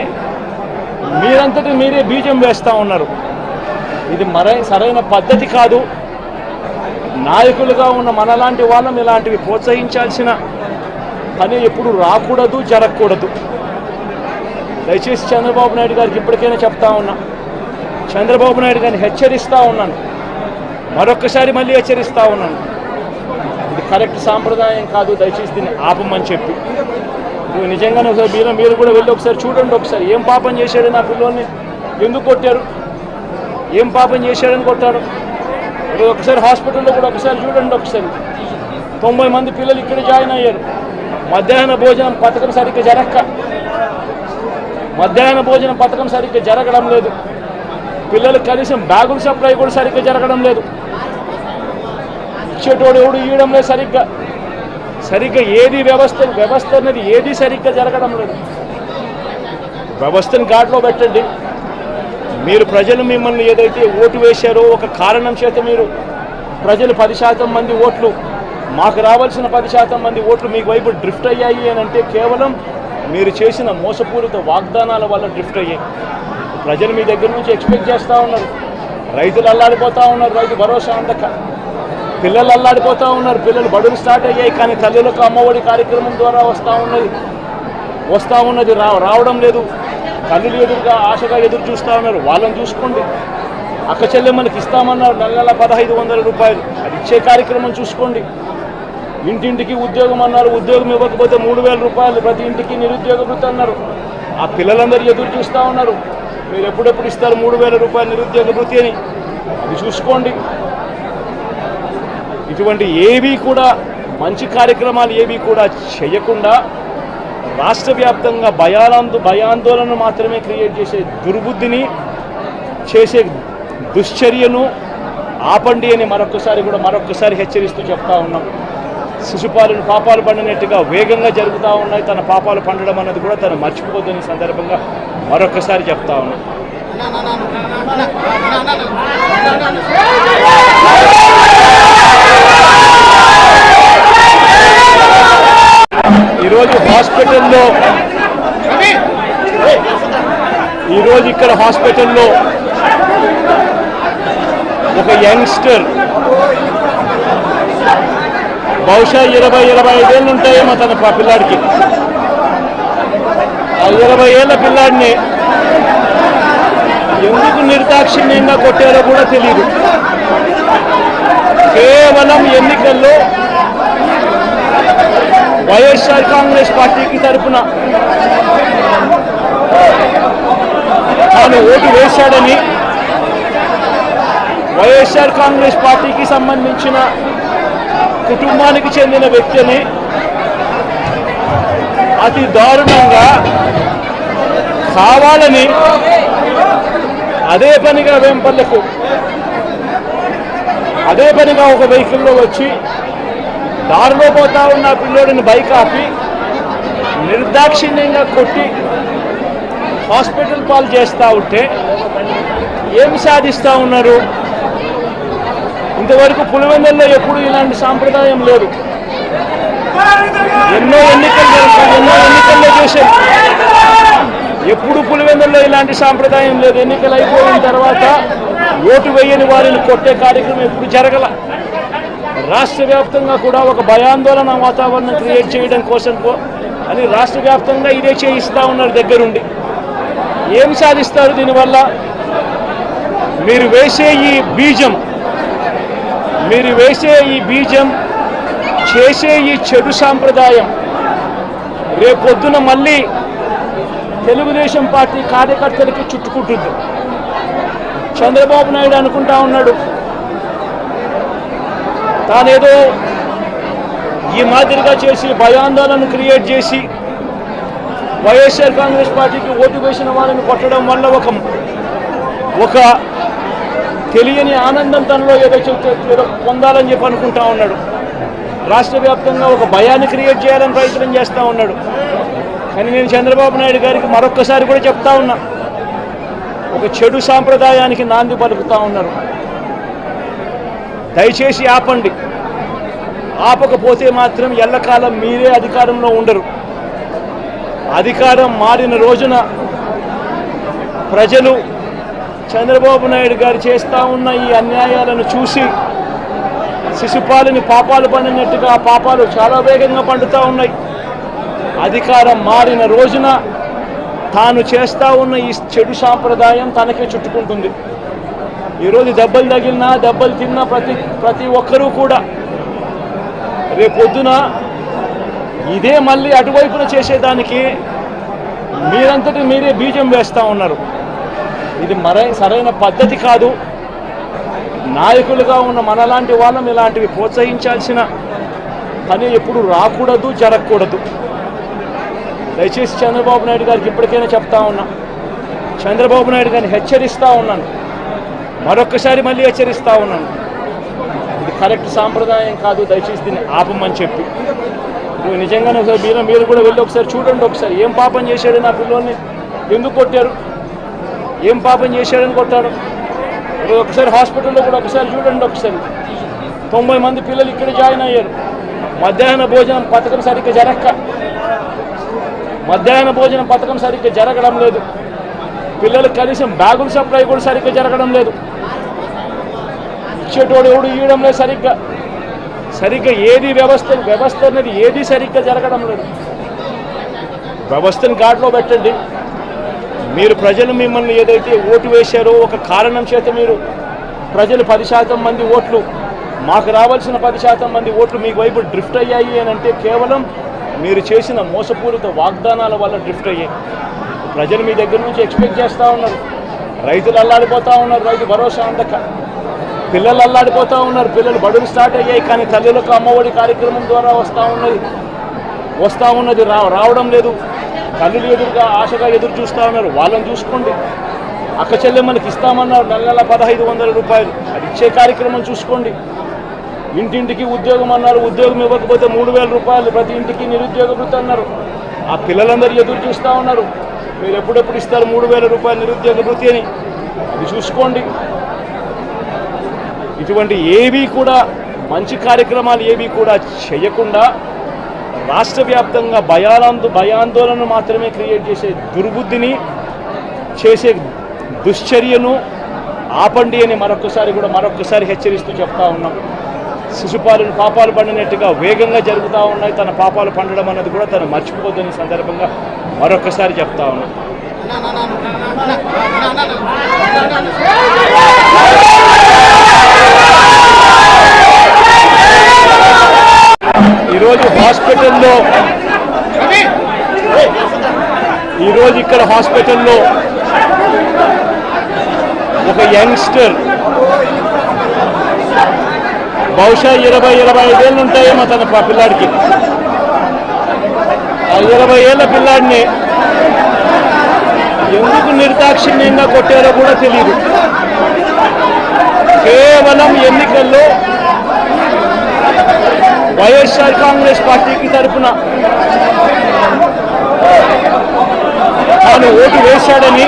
మీరంతటి మీరే బీజం వేస్తూ ఉన్నారు. ఇది సరైన పద్ధతి కాదు. నాయకులుగా ఉన్న మనలాంటి వాళ్ళం ఇలాంటివి ప్రోత్సహించాల్సిన పని ఎప్పుడు రాకూడదు, జరగకూడదు. దయచేసి చంద్రబాబు నాయుడు గారికి ఇప్పటికైనా చెప్తా ఉన్నా, చంద్రబాబు నాయుడు గారిని హెచ్చరిస్తూ ఉన్నాను, మరొక్కసారి మళ్ళీ హెచ్చరిస్తూ ఉన్నాను. ఇది కరెక్ట్ సాంప్రదాయం కాదు, దయచేసి దీన్ని ఆపమని చెప్పి. నువ్వు నిజంగానే ఒకసారి మీరు కూడా వెళ్ళి ఒకసారి చూడండి. ఒకసారి ఏం పాపం చేశాడు నా పిల్లోని, ఎందుకు కొట్టారు, ఏం పాపం చేశాడని కొట్టారు. ఒకసారి హాస్పిటల్లో కూడా ఒకసారి చూడండి. ఒకసారి 90 మంది పిల్లలు ఇక్కడ జాయిన్ అయ్యారు. మధ్యాహ్న భోజనం పథకం సరిగ్గా జరగడం లేదు. పిల్లలకు కనీసం బ్యాగుల సప్లై కూడా సరిగ్గా జరగడం లేదు. ఇచ్చేటోడు ఎవడు ఇవ్వడం లేదు సరిగ్గా ఏది వ్యవస్థ అనేది ఏది సరిగ్గా జరగడం లేదు. వ్యవస్థను ఘాట్లో పెట్టండి. మీరు ప్రజలు మిమ్మల్ని ఏదైతే ఓటు వేశారో ఒక కారణం చేత మీరు ప్రజలు 10% మంది ఓట్లు మాకు రావాల్సిన 10% మంది ఓట్లు మీకు వైపు డ్రిఫ్ట్ అయ్యాయి అని అంటే కేవలం మీరు చేసిన మోసపూరిత వాగ్దానాల వల్ల డ్రిఫ్ట్ అయ్యాయి. ప్రజలు మీ దగ్గర నుంచి ఎక్స్పెక్ట్ చేస్తూ ఉన్నారు. రైతులు అల్లాడిపోతూ ఉన్నారు, రైతు భరోసా అందక. పిల్లలు అల్లాడిపోతూ ఉన్నారు, పిల్లలు బడులు స్టార్ట్ అయ్యాయి కానీ తల్లులకు అమ్మఒడి కార్యక్రమం ద్వారా వస్తూ ఉన్నది రావడం లేదు. తల్లులు ఎదురుగా ఆశగా ఎదురు చూస్తూ ఉన్నారు. వాళ్ళని చూసుకోండి. అక్క చెల్లెమ్మలకి ఇస్తామన్నారు నెల 1500 రూపాయలు, అది ఇచ్చే కార్యక్రమం చూసుకోండి. ఇంటింటికి ఉద్యోగం అన్నారు, ఉద్యోగం ఇవ్వకపోతే 3000 రూపాయలు ప్రతి ఇంటికి నిరుద్యోగ వృత్తి అన్నారు. ఆ పిల్లలందరూ ఎదురు చూస్తూ ఉన్నారు, మీరు ఎప్పుడెప్పుడు ఇస్తారు 3000 రూపాయలు నిరుద్యోగ వృత్తి అని. అది చూసుకోండి. ఇటువంటి ఏవి కూడా మంచి కార్యక్రమాలు ఏవి కూడా చేయకుండా రాష్ట్ర వ్యాప్తంగా భయాందోళన మాత్రమే క్రియేట్ చేసే దుర్బుద్ధిని చేసే దుశ్చర్యను ఆపండి అని మరొకసారి హెచ్చరిస్తూ చెప్తా ఉన్నాం. శిశుపాలను పాపాలు పండినట్టుగా వేగంగా జరుగుతూ ఉన్నాయి. తన పాపాలు పండడం అన్నది కూడా తను మర్చిపోద్దని సందర్భంగా మరొకసారి చెప్తా ఉన్నాం. ఈరోజు ఇక్కడ హాస్పిటల్లో ఒక యంగ్స్టర్ బహుశా 20-25 ఏళ్ళు ఉంటాయేమో తన పిల్లాడికి. ఆ 20 ఏళ్ళ పిల్లాడిని ఎందుకు నిర్దాక్షిణ్యంగా కొట్టారో కూడా తెలియదు. కేవలం ఎన్నికల్లో వైఎస్ఆర్ కాంగ్రెస్ పార్టీకి తరఫున తాను ఓటు వేశాడని వైఎస్ఆర్ కాంగ్రెస్ పార్టీకి సంబంధించిన కుటుంబానికి చెందిన వ్యక్తిని అతి దారుణంగా కావాలని అదే పనిగా వేంపల్లకు ఒక వెహికల్లో వచ్చి దారిలో పోతా ఉన్న పిల్లోడిని బైక్ ఆపి నిర్దాక్షిణ్యంగా కొట్టి హాస్పిటల్ పాలు చేస్తూ ఉంటే ఏమి సాధిస్తూ ఉన్నారు? ఇంతవరకు పులివెందుల్లో ఎప్పుడు ఇలాంటి సాంప్రదాయం లేదు. ఎన్నో ఎన్నికల్లో చేశారు, ఎప్పుడు పులివెందుల్లో ఇలాంటి సాంప్రదాయం లేదు. ఎన్నికలు అయిపోయిన తర్వాత ఓటు వేయని వారిని కొట్టే కార్యక్రమం ఎప్పుడు జరగల. రాష్ట్ర వ్యాప్తంగా కూడా ఒక భయాందోళన వాతావరణం క్రియేట్ చేయడం కోసం అని రాష్ట్ర వ్యాప్తంగా ఇదే చేయిస్తూ ఉన్నారు దగ్గరుండి. ఏం సాధిస్తారు దీనివల్ల? మీరు వేసే ఈ బీజం చేసే ఈ చెడు సాంప్రదాయం రేపొద్దున మళ్ళీ తెలుగుదేశం పార్టీ కార్యకర్తలకి చుట్టుకుంటుంది. చంద్రబాబు నాయుడు అనుకుంటా ఉన్నాడు తానేదో ఈ మాదిరిగా చేసి భయాందోళన క్రియేట్ చేసి వైఎస్ఆర్ కాంగ్రెస్ పార్టీకి ఓటు వేసిన వాళ్ళని కొట్టడం వల్ల ఒక తెలియని ఆనందం తనలో ఏదో పొందాలని చెప్పి అనుకుంటా ఉన్నాడు. రాష్ట్ర వ్యాప్తంగా ఒక భయాన్ని క్రియేట్ చేయాలని ప్రయత్నం చేస్తూ ఉన్నాడు. కానీ నేను చంద్రబాబు నాయుడు గారికి మరొక్కసారి కూడా చెప్తా ఉన్నా, ఒక చెడు సాంప్రదాయానికి నాంది పలుకుతూ ఉన్నారు. దయచేసి ఆపండి. ఆపకపోతే మాత్రం ఎల్లకాలం మీరే అధికారంలో ఉండరు. అధికారం మారిన రోజున ప్రజలు చంద్రబాబు నాయుడు గారు చేస్తూ ఉన్న ఈ అన్యాయాలను చూసి శిశుపాలని పాపాలు పండినట్టుగా ఆ పాపాలు చాలా వేగంగా పండుతూ ఉన్నాయి. అధికారం మారిన రోజున తాను చేస్తూ ఉన్న ఈ చెడు సాంప్రదాయం తనకే చుట్టుకుంటుంది. ఈరోజు దెబ్బలు తగిలినా దెబ్బలు తిన్నా ప్రతి ఒక్కరూ కూడా రేపొద్దున ఇదే మళ్ళీ అటువైపున చేసేదానికి మీరంతటి మీరే బీజం వేస్తూ ఉన్నారు. ఇది సరైన పద్ధతి కాదు. నాయకులుగా ఉన్న మనలాంటి వాళ్ళం ఇలాంటివి ప్రోత్సహించాల్సిన పని ఎప్పుడు రాకూడదు, జరగకూడదు. దయచేసి చంద్రబాబు నాయుడు గారికి ఇప్పటికైనా చెప్తా ఉన్నా, చంద్రబాబు నాయుడు గారిని హెచ్చరిస్తూ ఉన్నాను, మరొక్కసారి మళ్ళీ హెచ్చరిస్తూ ఉన్నాను, ఇది కరెక్ట్ సాంప్రదాయం కాదు, దయచేసి దీన్ని ఆపమని చెప్పి. నువ్వు నిజంగానే ఒకసారి మీరు కూడా వెళ్ళి ఒకసారి చూడండి, ఒకసారి ఏం పాపం చేశాడు నా పిల్లోని, ఎందుకు కొట్టారు, ఏం పాపం చేశాడని కొట్టాడు. ఒకసారి హాస్పిటల్లో కూడా ఒకసారి చూడండి, ఒకసారి 90 మంది పిల్లలు ఇక్కడ జాయిన్ అయ్యారు. మధ్యాహ్న భోజనం పథకం సరిగ్గా జరగడం లేదు. పిల్లలకు కనీసం బ్యాగుల సప్లై కూడా సరిగ్గా జరగడం లేదు. ఇచ్చేటోడు ఎవడు ఇవ్వడం లేదు సరిగ్గా ఏది వ్యవస్థ అనేది ఏది సరిగ్గా జరగడం లేదు. వ్యవస్థను గాడిలో పెట్టండి. మీరు ప్రజలు మిమ్మల్ని ఏదైతే ఓటు వేశారో ఒక కారణం చేత మీరు ప్రజలు 10% మంది ఓట్లు, మాకు రావాల్సిన 10% మంది ఓట్లు మీకు వైపు డ్రిఫ్ట్ అయ్యాయి అని అంటే కేవలం మీరు చేసిన మోసపూరిత వాగ్దానాల వల్ల డ్రిఫ్ట్ అయ్యాయి. ప్రజలు మీ దగ్గర నుంచి ఎక్స్పెక్ట్ చేస్తూ ఉన్నారు. రైతులు అల్లాడిపోతూ ఉన్నారు, రైతు భరోసా అందక. పిల్లలు అల్లాడిపోతూ ఉన్నారు, పిల్లలు బడులు స్టార్ట్ అయ్యాయి, కానీ తల్లులకు అమ్మఒడి కార్యక్రమం ద్వారా వస్తూ ఉన్నది రావడం లేదు. తల్లులు ఎదురుగా ఆశగా ఎదురు చూస్తూ ఉన్నారు, వాళ్ళని చూసుకోండి. అక్క చెల్లెమ్మలకి ఇస్తామన్నారు నెల 1500 రూపాయలు, అది ఇచ్చే కార్యక్రమం చూసుకోండి. ఇంటింటికి ఉద్యోగం అన్నారు, ఉద్యోగం ఇవ్వకపోతే 3000 రూపాయలు ప్రతి ఇంటికి నిరుద్యోగ వృత్తి అన్నారు. ఆ పిల్లలందరూ ఎదురు చూస్తూ ఉన్నారు, మీరు ఎప్పుడెప్పుడు ఇస్తారు 3000 రూపాయలు నిరుద్యోగ వృత్తి అని, అది చూసుకోండి. ఇటువంటి ఏవి కూడా మంచి కార్యక్రమాలు ఏవి కూడా చేయకుండా రాష్ట్ర వ్యాప్తంగా భయాందోళన మాత్రమే క్రియేట్ చేసే దుర్బుద్ధిని చేసే దుశ్చర్యను ఆపండి అని మరొకసారి హెచ్చరిస్తూ చెప్తా ఉన్నాం. శిశుపాలను పాపాలు పండినట్టుగా వేగంగా జరుగుతూ ఉన్నాయి. తన పాపాలు పండడం అన్నది కూడా తను మర్చిపోద్దని సందర్భంగా మరొకసారి చెప్తా ఉన్నాం. ఈరోజు ఇక్కడ హాస్పిటల్లో ఒక యంగ్స్టర్ బహుశా 20-25 ఏళ్ళు ఉంటాయేమో తన పిల్లాడికి. ఆ 20 ఏళ్ళ పిల్లాడిని ఎందుకు నిర్దాక్షిణ్యంగా కొట్టారో కూడా తెలియదు. కేవలం ఎన్నికల్లో వైఎస్ఆర్ కాంగ్రెస్ పార్టీకి తరఫున తాను ఓటు వేశాడని,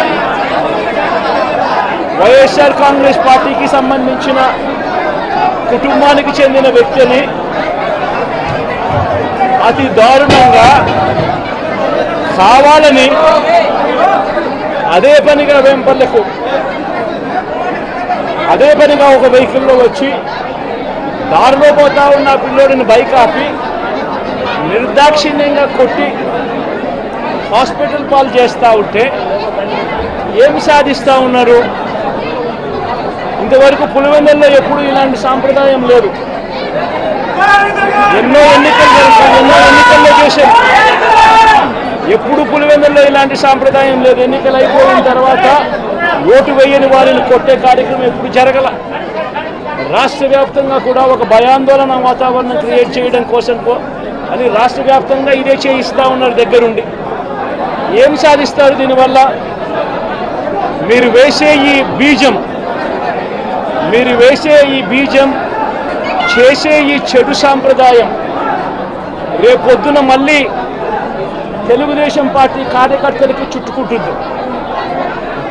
వైఎస్ఆర్ కాంగ్రెస్ పార్టీకి సంబంధించిన కుటుంబానికి చెందిన వ్యక్తిని అతి దారుణంగా కావాలని అదే పనిగా ఒక వెహికల్లో వచ్చి దారిలో పోతా ఉన్న పిల్లోడిని బైక్ ఆపి నిర్దాక్షిణ్యంగా కొట్టి హాస్పిటల్ పాలు చేస్తూ ఉంటే ఏమి సాధిస్తూ ఉన్నారు? ఇంతవరకు పులివెందుల్లో ఎప్పుడు ఇలాంటి సాంప్రదాయం లేదు. ఎన్నో ఎన్నికల్లో చేశారు, ఎప్పుడు పులివెందుల్లో ఇలాంటి సాంప్రదాయం లేదు. ఎన్నికలు అయిపోయిన తర్వాత ఓటు వేయని వారిని కొట్టే కార్యక్రమం ఎప్పుడు జరగల. రాష్ట్ర వ్యాప్తంగా కూడా ఒక భయాందోళన వాతావరణం క్రియేట్ చేయడం కోసం అని రాష్ట్ర వ్యాప్తంగా ఇదే చేయిస్తూ ఉన్నారు దగ్గరుండి. ఏం సాధిస్తారు దీనివల్ల? మీరు వేసే ఈ బీజం చేసే ఈ చెడు సాంప్రదాయం రేపొద్దున మళ్ళీ తెలుగుదేశం పార్టీ కార్యకర్తలకి చుట్టుకుంటుంది.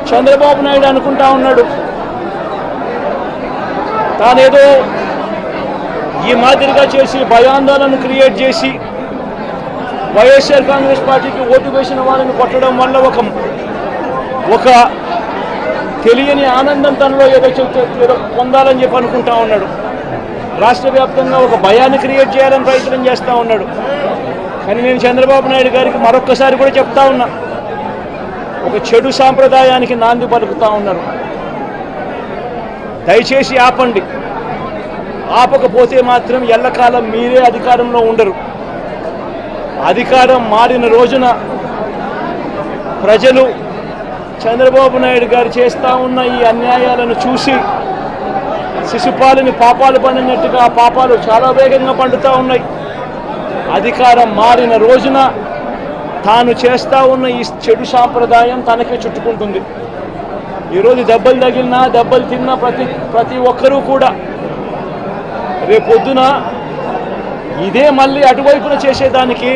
చంద్రబాబు నాయుడు అనుకుంటా ఉన్నాడు తానేదో ఈ మాదిరిగా చేసి భయాందోళన క్రియేట్ చేసి వైఎస్ఆర్ కాంగ్రెస్ పార్టీకి ఓటు వేసిన వాళ్ళని కొట్టడం వల్ల ఒక తెలియని ఆనందం తనలో ఏదో పొందాలని చెప్పి అనుకుంటా ఉన్నాడు. రాష్ట్ర వ్యాప్తంగా ఒక భయాన్ని క్రియేట్ చేయాలని ప్రయత్నం చేస్తూ ఉన్నాడు. కానీ నేను చంద్రబాబు నాయుడు గారికి మరొక్కసారి కూడా చెప్తా ఉన్నా, ఒక చెడు సాంప్రదాయానికి నాంది పలుకుతూ ఉన్నారు. దయచేసి ఆపండి. ఆపకపోతే మాత్రం ఎల్లకాలం మీరే అధికారంలో ఉండరు. అధికారం మారిన రోజున ప్రజలు చంద్రబాబు నాయుడు గారు చేస్తూ ఉన్న ఈ అన్యాయాలను చూసి శిశుపాలని పాపాలు పండినట్టుగా ఆ పాపాలు చాలా వేగంగా పండుతూ ఉన్నాయి. అధికారం మారిన రోజున తాను చేస్తూ ఉన్న ఈ చెడు సాంప్రదాయం తనకే చుట్టుకుంటుంది. ఈరోజు దెబ్బలు తగిలినా దెబ్బలు తిన్నా ప్రతి ఒక్కరూ కూడా రేపొద్దున ఇదే మళ్ళీ అటువైపున చేసేదానికి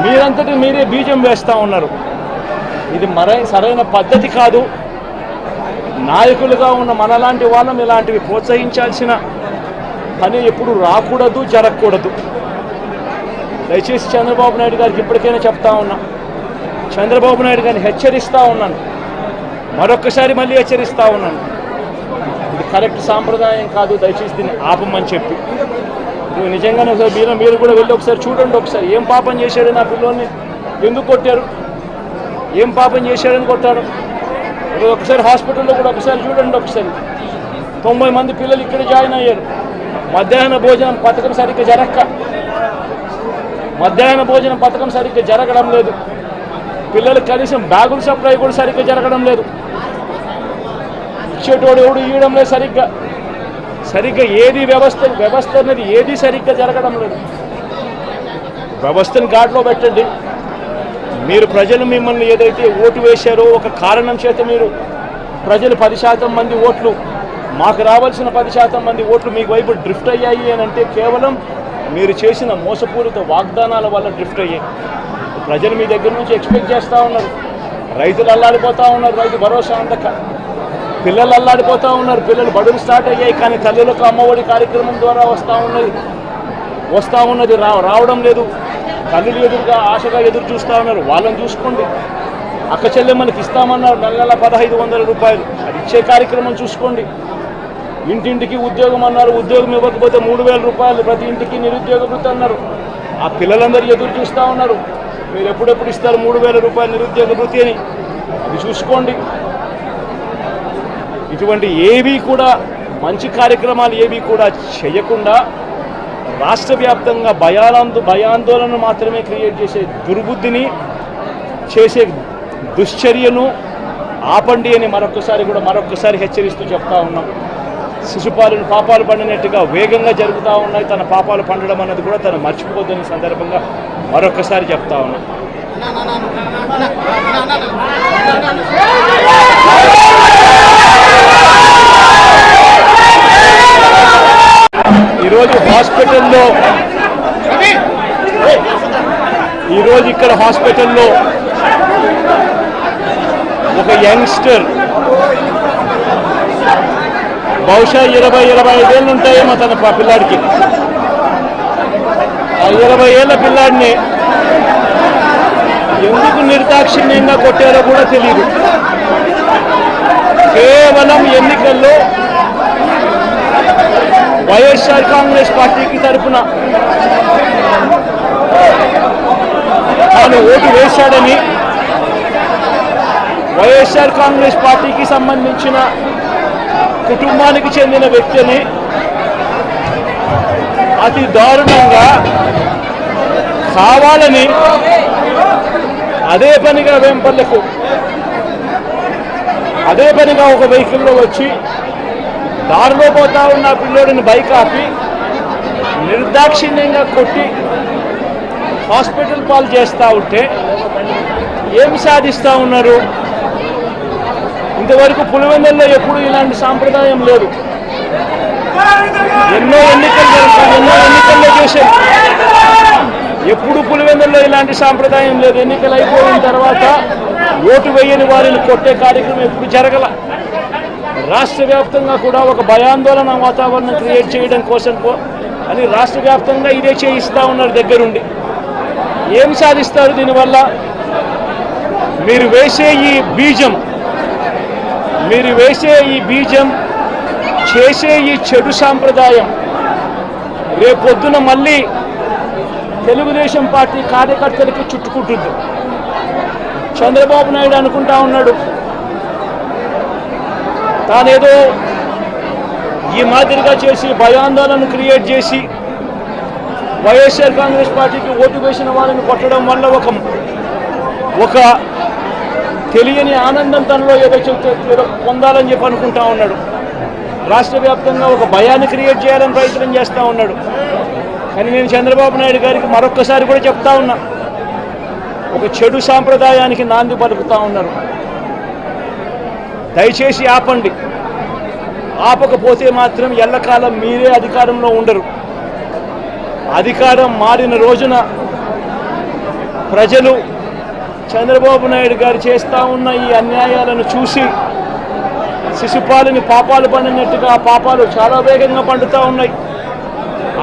మీరంతటి మీరే బీజం వేస్తూ ఉన్నారు. ఇది సరైన పద్ధతి కాదు. నాయకులుగా ఉన్న మనలాంటి వాళ్ళం ఇలాంటివి ప్రోత్సహించాల్సిన పని ఎప్పుడు రాకూడదు, జరగకూడదు. దయచేసి చంద్రబాబు నాయుడు గారికి ఇప్పటికైనా చెప్తా ఉన్నా, చంద్రబాబు నాయుడు గారిని హెచ్చరిస్తూ ఉన్నాను, మరొక్కసారి మళ్ళీ హెచ్చరిస్తూ ఉన్నాను, ఇది కరెక్ట్ సాంప్రదాయం కాదు, దయచేసి దీన్ని ఆపమని చెప్పి. నిజంగానే ఒకసారి మీరు కూడా వెళ్ళి ఒకసారి చూడండి, ఒకసారి ఏం పాపం చేశాడు నా పిల్లోని, ఎందుకు కొట్టారు, ఏం పాపం చేశాడని కొట్టాడు. ఒకసారి హాస్పిటల్లో కూడా ఒకసారి చూడండి. ఒకసారి 90 మంది పిల్లలు ఇక్కడ జాయిన్ అయ్యారు. మధ్యాహ్న భోజనం పథకం సరిగ్గా జరగడం లేదు. పిల్లలకు కనీసం బ్యాగుల సప్లై కూడా సరిగ్గా జరగడం లేదు. ఇచ్చేటోడు ఎవడు ఇవ్వడం లేదు సరిగ్గా ఏది వ్యవస్థ అనేది ఏది సరిగ్గా జరగడం లేదు. వ్యవస్థను ఘాట్లో పెట్టండి. మీరు ప్రజలు మిమ్మల్ని ఏదైతే ఓటు వేశారో ఒక కారణం చేత మీరు ప్రజలు 10% మంది ఓట్లు, మాకు రావాల్సిన 10% మంది ఓట్లు మీకు వైపు డ్రిఫ్ట్ అయ్యాయి అని అంటే కేవలం మీరు చేసిన మోసపూరిత వాగ్దానాల వల్ల డ్రిఫ్ట్ అయ్యాయి. ప్రజలు మీ దగ్గర నుంచి ఎక్స్పెక్ట్ చేస్తూ ఉన్నారు. రైతులు అల్లాడిపోతూ ఉన్నారు, రైతు భరోసా అందక. పిల్లలు అల్లాడిపోతూ ఉన్నారు, పిల్లలు బడులు స్టార్ట్ అయ్యాయి, కానీ తల్లులకు అమ్మఒడి కార్యక్రమం ద్వారా వస్తూ ఉన్నది రావడం లేదు. తల్లులు ఎదురుగా ఆశగా ఎదురు చూస్తూ ఉన్నారు, వాళ్ళని చూసుకోండి. అక్క చెల్లెమ్మలకి ఇస్తామన్నారు నెల 1500 రూపాయలు, అది ఇచ్చే కార్యక్రమం చూసుకోండి. ఇంటింటికి ఉద్యోగం అన్నారు, ఉద్యోగం ఇవ్వకపోతే 3000 రూపాయలు ప్రతి ఇంటికి నిరుద్యోగ వృత్తి అన్నారు. ఆ పిల్లలందరూ ఎదురు చూస్తూ ఉన్నారు, మీరు ఎప్పుడెప్పుడు ఇస్తారు 3000 రూపాయలు నిరుద్యోగ వృత్తి అని, అది చూసుకోండి. ఇటువంటి ఏవి కూడా మంచి కార్యక్రమాలు ఏవి కూడా చేయకుండా రాష్ట్ర వ్యాప్తంగా భయాందోళన మాత్రమే క్రియేట్ చేసే దుర్బుద్ధిని చేసే దుశ్చర్యను ఆపండి అని మరొక్కసారి హెచ్చరిస్తూ చెప్తా ఉన్నాం. శిశుపాలను పాపాలు పండినట్టుగా వేగంగా జరుగుతూ ఉన్నాయి. తన పాపాలు పండడం అన్నది కూడా తను మర్చిపోద్దని సందర్భంగా మరొక్కసారి చెప్తా ఉన్నాం. ఈరోజు ఇక్కడ హాస్పిటల్లో ఒక యంగ్స్టర్ బహుశా 20-25 ఏళ్ళు ఉంటాయేమో తన పిల్లాడికి. ఆ 20 ఏళ్ళ పిల్లాడిని ఎందుకు నిర్దాక్షిణ్యంగా కొట్టారో కూడా తెలియదు. కేవలం ఎన్నికల్లో వైఎస్ఆర్ కాంగ్రెస్ పార్టీకి తరఫున తాను ఓటు వేశాడని, వైఎస్ఆర్ కాంగ్రెస్ పార్టీకి సంబంధించిన కుటుంబానికి చెందిన వ్యక్తిని అతి దారుణంగా కావాలని అదే పనిగా ఒక వెహికల్లో వచ్చి దారిలో పోతా ఉన్న పిల్లోడిని బైక్ ఆపి నిర్దాక్షిణ్యంగా కొట్టి హాస్పిటల్ పాలు చేస్తూ ఉంటే ఏం సాధిస్తూ ఉన్నారు? ఇంతవరకు పులివెందుల్లో ఎప్పుడు ఇలాంటి సాంప్రదాయం లేదు. ఎన్నో ఎన్నికల్లో చేశారు, ఎప్పుడు పులివెందుల్లో ఇలాంటి సాంప్రదాయం లేదు. ఎన్నికలు అయిపోయిన తర్వాత ఓటు వేయని వారిని కొట్టే కార్యక్రమం ఎప్పుడు జరగల. రాష్ట్ర వ్యాప్తంగా కూడా ఒక భయాందోళన వాతావరణం క్రియేట్ చేయడం కోసం అని రాష్ట్ర వ్యాప్తంగా ఇదే చేయిస్తూ ఉన్నారు దగ్గరుండి. ఏం సాధిస్తారు దీనివల్ల? మీరు వేసే ఈ బీజం చేసే ఈ చెడు సాంప్రదాయం రేపొద్దున మళ్ళీ తెలుగుదేశం పార్టీ కార్యకర్తలకి చుట్టుకుంటుంది. చంద్రబాబు నాయుడు అనుకుంటా ఉన్నాడు తానేదో ఈ మాదిరిగా చేసి భయాందోళన క్రియేట్ చేసి వైఎస్ఆర్ కాంగ్రెస్ పార్టీకి ఓటు వేసిన వాళ్ళని కొట్టడం వల్ల ఒక తెలియని ఆనందం తనలో ఏదో పొందాలని చెప్పి అనుకుంటా ఉన్నాడు. రాష్ట్ర వ్యాప్తంగా ఒక భయాన్ని క్రియేట్ చేయాలని ప్రయత్నం చేస్తూ ఉన్నాడు. కానీ నేను చంద్రబాబు నాయుడు గారికి మరొక్కసారి కూడా చెప్తా ఉన్నా, ఒక చెడు సాంప్రదాయానికి నాంది పలుకుతూ ఉన్నారు. దయచేసి ఆపండి. ఆపకపోతే మాత్రం ఎల్లకాలం మీరే అధికారంలో ఉండరు. అధికారం మారిన రోజున ప్రజలు చంద్రబాబు నాయుడు గారు చేస్తూ ఉన్న ఈ అన్యాయాలను చూసి శిశుపాలని పాపాలు పండినట్టుగా ఆ పాపాలు చాలా వేగంగా పండుతూ ఉన్నాయి.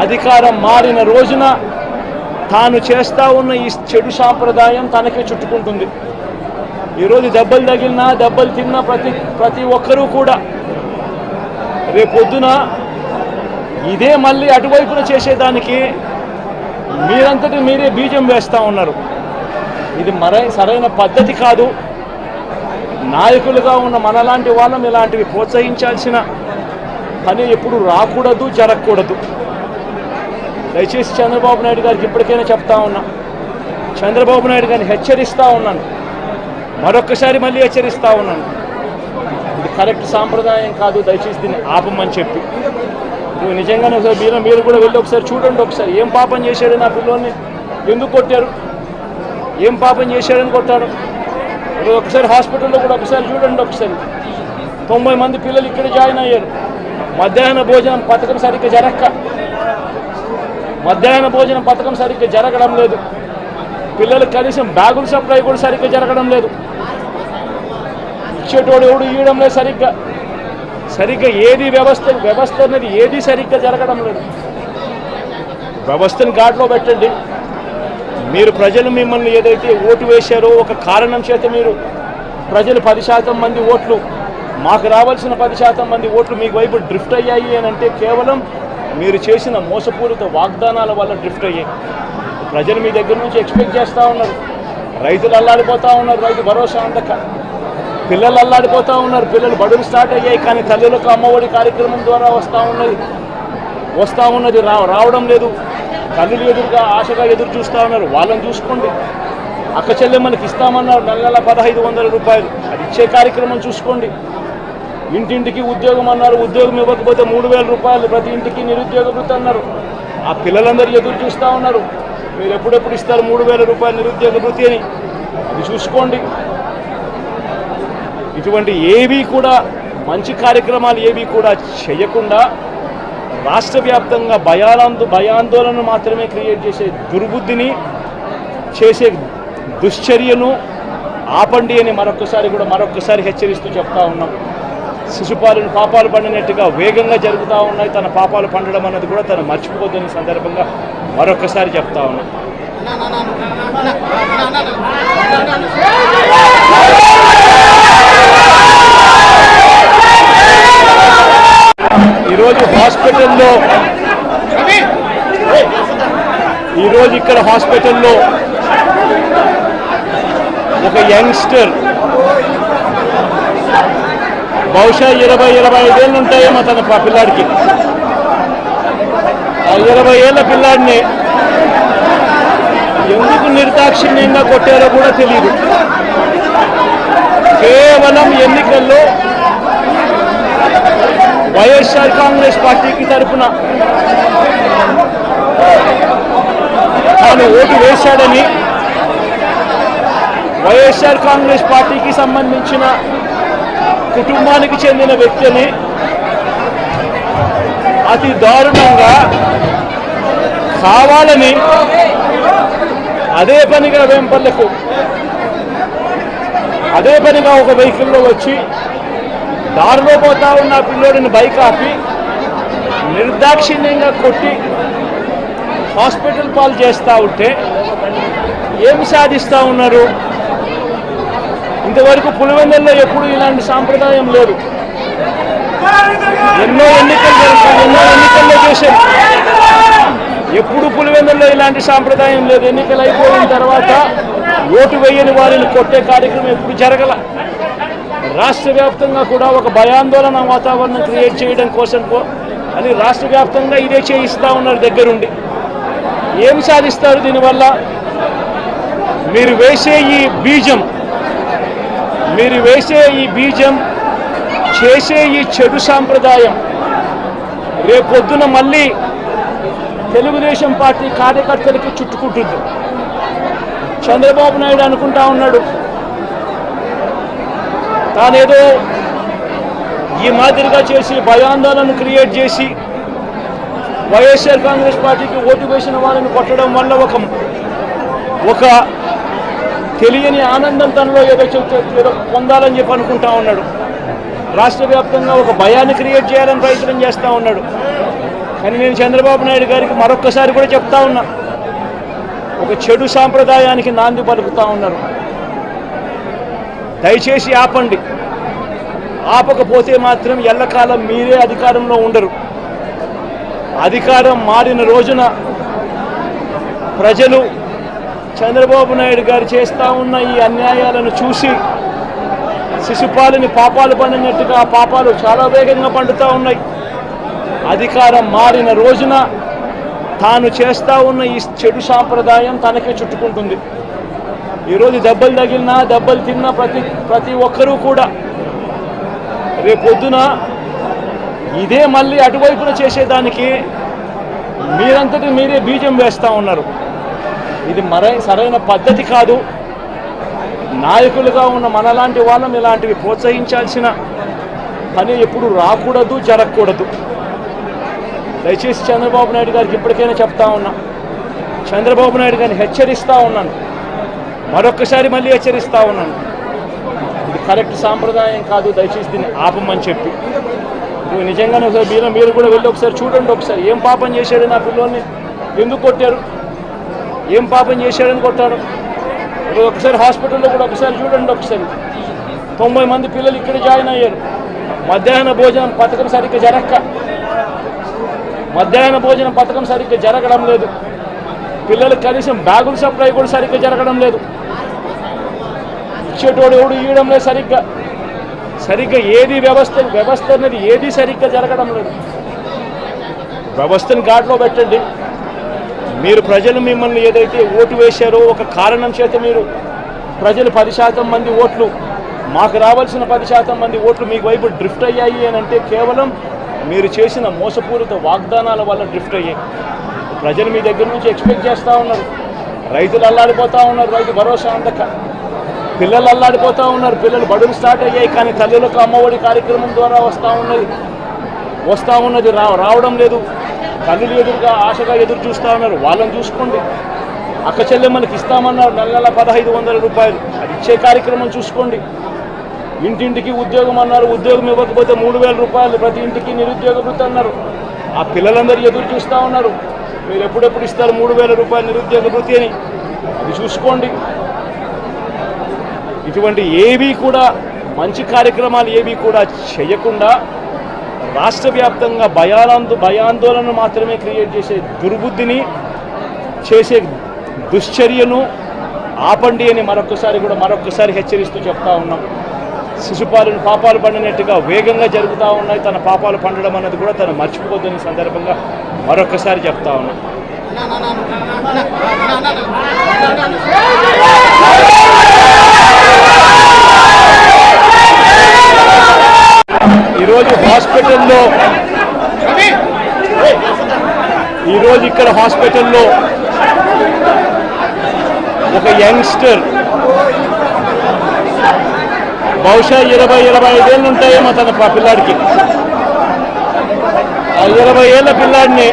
అధికారం మారిన రోజున తాను చేస్తూ ఉన్న ఈ చెడు సాంప్రదాయం తనకే చుట్టుకుంటుంది. ఈరోజు దెబ్బలు తగిలినా దెబ్బలు తిన్నా ప్రతి ఒక్కరూ కూడా రేపొద్దున ఇదే మళ్ళీ అటువైపున చేసేదానికి మీరంతటి మీరే బీజం వేస్తూ ఉన్నారు. ఇది సరైన పద్ధతి కాదు. నాయకులుగా ఉన్న మనలాంటి వాళ్ళం ఇలాంటివి ప్రోత్సహించాల్సిన పని ఎప్పుడు రాకూడదు, జరగకూడదు. దయచేసి చంద్రబాబు నాయుడు గారికి ఇప్పటికైనా చెప్తా ఉన్నా, చంద్రబాబు నాయుడు గారిని హెచ్చరిస్తూ ఉన్నాను, మరొక్కసారి మళ్ళీ హెచ్చరిస్తూ ఉన్నాను. ఇది కరెక్ట్ సాంప్రదాయం కాదు, దయచేసి దీన్ని ఆపమని చెప్పి. నువ్వు నిజంగానే ఒకసారి మీరు కూడా వెళ్ళి ఒకసారి చూడండి. ఒకసారి ఏం పాపం చేశాడు నా పిల్లోని, ఎందుకు కొట్టారు, ఏం పాపం చేశాడని కొట్టారు. ఒకసారి హాస్పిటల్లో కూడా ఒకసారి చూడండి. ఒకసారి 90 మంది పిల్లలు ఇక్కడ జాయిన్ అయ్యారు. మధ్యాహ్న భోజనం పథకం సరిగ్గా జరగడం లేదు. పిల్లలకు కనీసం బ్యాగుల సప్లై కూడా సరిగ్గా జరగడం లేదు. ఇచ్చేటోడు ఎవడు ఇవ్వడం లేదు సరిగ్గా ఏది వ్యవస్థ అనేది ఏది సరిగ్గా జరగడం లేదు. వ్యవస్థను గాడిలో పెట్టండి. మీరు ప్రజలు మిమ్మల్ని ఏదైతే ఓటు వేశారో ఒక కారణం చేత మీరు ప్రజలు 10% మంది ఓట్లు, మాకు రావాల్సిన 10% మంది ఓట్లు మీకు వైపు డ్రిఫ్ట్ అయ్యాయి అని అంటే కేవలం మీరు చేసిన మోసపూరిత వాగ్దానాల వల్ల డ్రిఫ్ట్ అయ్యాయి. ప్రజలు మీ దగ్గర నుంచి ఎక్స్పెక్ట్ చేస్తూ ఉన్నారు. రైతులు అల్లాడిపోతూ ఉన్నారు, రైతు భరోసా అందక. పిల్లలు అల్లాడిపోతూ ఉన్నారు, పిల్లలు బడులు స్టార్ట్ అయ్యాయి, కానీ తల్లులకు అమ్మఒడి కార్యక్రమం ద్వారా వస్తూ ఉన్నది రావడం లేదు. తల్లులు ఎదురుగా ఆశగా ఎదురు చూస్తూ ఉన్నారు. వాళ్ళని చూసుకోండి. అక్క చెల్లెమ్మలకి ఇస్తామన్నారు నెల 1500 రూపాయలు, అది ఇచ్చే కార్యక్రమం చూసుకోండి. ఇంటింటికి ఉద్యోగం అన్నారు, ఉద్యోగం ఇవ్వకపోతే 3000 రూపాయలు ప్రతి ఇంటికి నిరుద్యోగ వృత్తి అన్నారు. ఆ పిల్లలందరూ ఎదురు చూస్తూ ఉన్నారు, మీరు ఎప్పుడెప్పుడు ఇస్తారు 3000 రూపాయలు నిరుద్యోగ వృత్తి అని. అది చూసుకోండి. ఇటువంటి ఏవి కూడా మంచి కార్యక్రమాలు ఏవి కూడా చేయకుండా రాష్ట్ర వ్యాప్తంగా భయాందోళన మాత్రమే క్రియేట్ చేసే దుర్బుద్ధిని చేసే దుశ్చర్యను ఆపండి అని మరొక్కసారి హెచ్చరిస్తూ చెప్తా ఉన్నాం. శిశుపాలను పాపాలు పండినట్టుగా వేగంగా జరుగుతూ ఉన్నాయి. తన పాపాలు పండడం అన్నది కూడా తను మర్చిపోద్దని సందర్భంగా మరొక్కసారి చెప్తా ఉన్నాం. ఈరోజు ఇక్కడ హాస్పిటల్లో ఒక యంగ్స్టర్ బహుశా 20-25 ఏళ్ళు ఉంటాయేమో తన పిల్లాడికి. ఆ 20 ఏళ్ళ పిల్లాడిని ఎందుకు నిర్దాక్షిణ్యంగా కొట్టారో కూడా తెలియదు. కేవలం ఎన్నికల్లో వైఎస్ఆర్ కాంగ్రెస్ పార్టీకి తరఫున తాను ఓటు వేశాడని, వైఎస్ఆర్ కాంగ్రెస్ పార్టీకి సంబంధించిన కుటుంబానికి చెందిన వ్యక్తిని అతి దారుణంగా కావాలని అదే పనిగా ఒక వెహికల్లో వచ్చి దారిలో పోతా ఉన్న పిల్లోడిని బైక్ ఆపి నిర్దాక్షిణ్యంగా కొట్టి హాస్పిటల్ పాలు చేస్తూ ఉంటే ఏమి సాధిస్తూ ఉన్నారు? ఇంతవరకు పులివెందుల్లో ఎప్పుడు ఇలాంటి సాంప్రదాయం లేదు. ఎన్నో ఎన్నికల్లో చేశారు, ఎప్పుడు పులివెందుల్లో ఇలాంటి సాంప్రదాయం లేదు. ఎన్నికలు అయిపోయిన తర్వాత ఓటు వేయని వారిని కొట్టే కార్యక్రమం ఎప్పుడు జరగల. రాష్ట్ర వ్యాప్తంగా కూడా ఒక భయాందోళన వాతావరణం క్రియేట్ చేయడం కోసం అని రాష్ట్ర వ్యాప్తంగా ఇదే చేయిస్తూ ఉన్నారు దగ్గరుండి. ఏం సాధిస్తారు దీనివల్ల? మీరు వేసే ఈ బీజం చేసే ఈ చెడు సాంప్రదాయం రేపొద్దున మళ్ళీ తెలుగుదేశం పార్టీ కార్యకర్తలకి చుట్టుకుంటుంది. చంద్రబాబు నాయుడు అనుకుంటా ఉన్నాడు తానేదో ఈ మాదిరిగా చేసి భయాందోళన క్రియేట్ చేసి వైఎస్ఆర్ కాంగ్రెస్ పార్టీకి ఓటు వేసిన వాళ్ళని కొట్టడం వల్ల ఒక తెలియని ఆనందం తనలో ఏదో పొందాలని చెప్పి అనుకుంటా ఉన్నాడు. రాష్ట్ర వ్యాప్తంగా ఒక భయాన్ని క్రియేట్ చేయాలని ప్రయత్నం చేస్తూ ఉన్నాడు. కానీ నేను చంద్రబాబు నాయుడు గారికి మరొక్కసారి కూడా చెప్తా ఉన్నా, ఒక చెడు సాంప్రదాయానికి నాంది పలుకుతూ ఉన్నారు. దయచేసి ఆపండి. ఆపకపోతే మాత్రం ఎల్లకాలం మీరే అధికారంలో ఉండరు. అధికారం మారిన రోజున ప్రజలు చంద్రబాబు నాయుడు గారు చేస్తూ ఉన్న ఈ అన్యాయాలను చూసి శిశుపాలని పాపాలు పండినట్టుగా ఆ పాపాలు చాలా వేగంగా పండుతూ ఉన్నాయి. అధికారం మారిన రోజున తాను చేస్తూ ఉన్న ఈ చెడు సాంప్రదాయం తనకే చుట్టుకుంటుంది. ఈరోజు దెబ్బలు తగిలినా దెబ్బలు తిన్నా ప్రతి ఒక్కరూ కూడా రేపొద్దున ఇదే మళ్ళీ అటువైపున చేసేదానికి మీరంతటి మీరే బీజం వేస్తూ ఉన్నారు. ఇది సరైన పద్ధతి కాదు. నాయకులుగా ఉన్న మనలాంటి వాళ్ళం ఇలాంటివి ప్రోత్సహించాల్సిన పని ఎప్పుడు రాకూడదు, జరగకూడదు. దయచేసి చంద్రబాబు నాయుడు గారికి ఇప్పటికైనా చెప్తా ఉన్నా, చంద్రబాబు నాయుడు గారిని హెచ్చరిస్తూ ఉన్నాను, మరొక్కసారి మళ్ళీ హెచ్చరిస్తూ ఉన్నాను, ఇది కరెక్ట్ సాంప్రదాయం కాదు, దయచేసి దీన్ని ఆపమని చెప్పి. నిజంగానే ఒకసారి మీరు కూడా వెళ్ళి ఒకసారి చూడండి. ఒకసారి ఏం పాపం చేశాడు నా పిల్లోని, ఎందుకు కొట్టారు, ఏం పాపం చేశాడని కొట్టారు. ఒకసారి హాస్పిటల్లో కూడా ఒకసారి చూడండి. ఒకసారి 90 మంది పిల్లలు ఇక్కడ జాయిన్ అయ్యారు. మధ్యాహ్న భోజనం పథకం సరిగ్గా జరగడం లేదు. పిల్లలకు కనీసం బ్యాగుల సప్లై కూడా సరిగ్గా జరగడం లేదు. ఇచ్చేటోడు ఎవడు ఇవ్వడం లేదు సరిగ్గా ఏది వ్యవస్థ అనేది ఏది సరిగ్గా జరగడం లేదు. వ్యవస్థను గాడిలో పెట్టండి. మీరు ప్రజలు మిమ్మల్ని ఏదైతే ఓటు వేశారో ఒక కారణం చేత మీరు ప్రజలు 10% మంది ఓట్లు, మాకు రావాల్సిన 10% మంది ఓట్లు మీకు వైపు డ్రిఫ్ట్ అయ్యాయి అని అంటే కేవలం మీరు చేసిన మోసపూరిత వాగ్దానాల వల్ల డ్రిఫ్ట్ అయ్యాయి. ప్రజలు మీ దగ్గర నుంచి ఎక్స్పెక్ట్ చేస్తూ ఉన్నారు. రైతులు అల్లాడిపోతూ ఉన్నారు, రైతు భరోసా అందక. పిల్లలు అల్లాడిపోతూ ఉన్నారు, పిల్లలు బడులు స్టార్ట్ అయ్యాయి, కానీ తల్లులకు అమ్మఒడి కార్యక్రమం ద్వారా వస్తూ ఉన్నది రావడం లేదు. తల్లులు ఎదురుగా ఆశగా ఎదురు చూస్తూ ఉన్నారు. వాళ్ళని చూసుకోండి. అక్క చెల్లెమ్మలకి ఇస్తామన్నారు నెల 1500 రూపాయలు, అది ఇచ్చే కార్యక్రమం చూసుకోండి. ఇంటింటికి ఉద్యోగం అన్నారు, ఉద్యోగం ఇవ్వకపోతే 3000 రూపాయలు ప్రతి ఇంటికి నిరుద్యోగ వృత్తి అన్నారు. ఆ పిల్లలందరూ ఎదురు చూస్తూ ఉన్నారు, మీరు ఎప్పుడెప్పుడు ఇస్తారు 3000 రూపాయలు నిరుద్యోగ వృత్తి అని. అది చూసుకోండి. ఇటువంటి ఏవి కూడా మంచి కార్యక్రమాలు ఏవి కూడా చేయకుండా రాష్ట్ర వ్యాప్తంగా భయాందోళన మాత్రమే క్రియేట్ చేసే దుర్బుద్ధిని చేసే దుశ్చర్యను ఆపండి అని మరొకసారి హెచ్చరిస్తూ చెప్తా ఉన్నాం. శిశుపాలను పాపాలు పండినట్టుగా వేగంగా జరుగుతూ ఉన్నాయి. తన పాపాలు పండడం అన్నది కూడా తను మర్చిపోద్దని సందర్భంగా మరొకసారి చెప్తా ఉన్నాం. ఈరోజు ఇక్కడ హాస్పిటల్లో ఒక యంగ్స్టర్ బహుశా 20-25 ఏళ్ళు ఉంటాయేమో తన పిల్లాడికి. ఆ 20 ఏళ్ళ పిల్లాడిని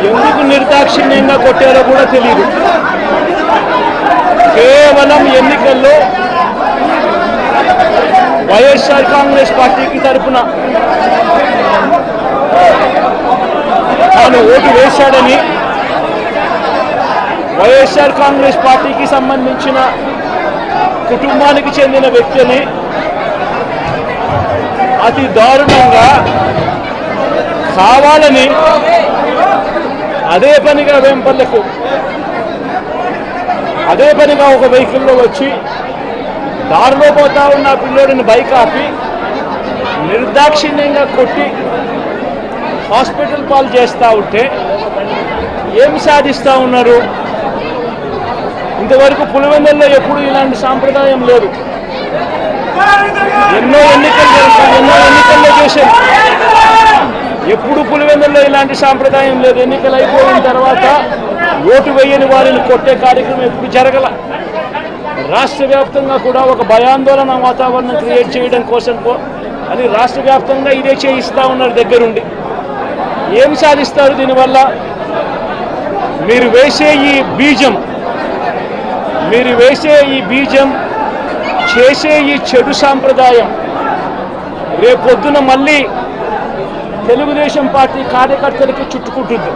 ఎందుకు నిర్దాక్షిణ్యంగా కొట్టారో కూడా తెలియదు. కేవలం ఎన్నికల్లో వైఎస్ఆర్ కాంగ్రెస్ పార్టీకి తరఫున తాను ఓటు వేశాడని, వైఎస్ఆర్ కాంగ్రెస్ పార్టీకి సంబంధించిన కుటుంబానికి చెందిన వ్యక్తిని అతి దారుణంగా కావాలని అదే పనిగా ఒక వెహికల్లో వచ్చి దారిలో పోతా ఉన్న పిల్లోడిని బైక్ ఆపి నిర్దాక్షిణ్యంగా కొట్టి హాస్పిటల్ పాలు చేస్తూ ఉంటే ఏం సాధిస్తూ ఉన్నారు? ఇంతవరకు పులివెందుల్లో ఎప్పుడు ఇలాంటి సాంప్రదాయం లేదు. ఎన్నో ఎన్నికల్లో చేశారు, ఎప్పుడు పులివెందుల్లో ఇలాంటి సాంప్రదాయం లేదు. ఎన్నికలు అయిపోయిన తర్వాత ఓటు వేయని వారిని కొట్టే కార్యక్రమం ఎప్పుడు జరగల. రాష్ట్ర వ్యాప్తంగా కూడా ఒక భయాందోళన వాతావరణం క్రియేట్ చేయడం కోసం అని రాష్ట్ర వ్యాప్తంగా ఇదే చేయిస్తూ ఉన్నారు దగ్గరుండి. ఏం సాధిస్తారు దీనివల్ల? మీరు వేసే ఈ బీజం చేసే ఈ చెడు సాంప్రదాయం రేపొద్దున మళ్ళీ తెలుగుదేశం పార్టీ కార్యకర్తలకి చుట్టుకుంటుంది.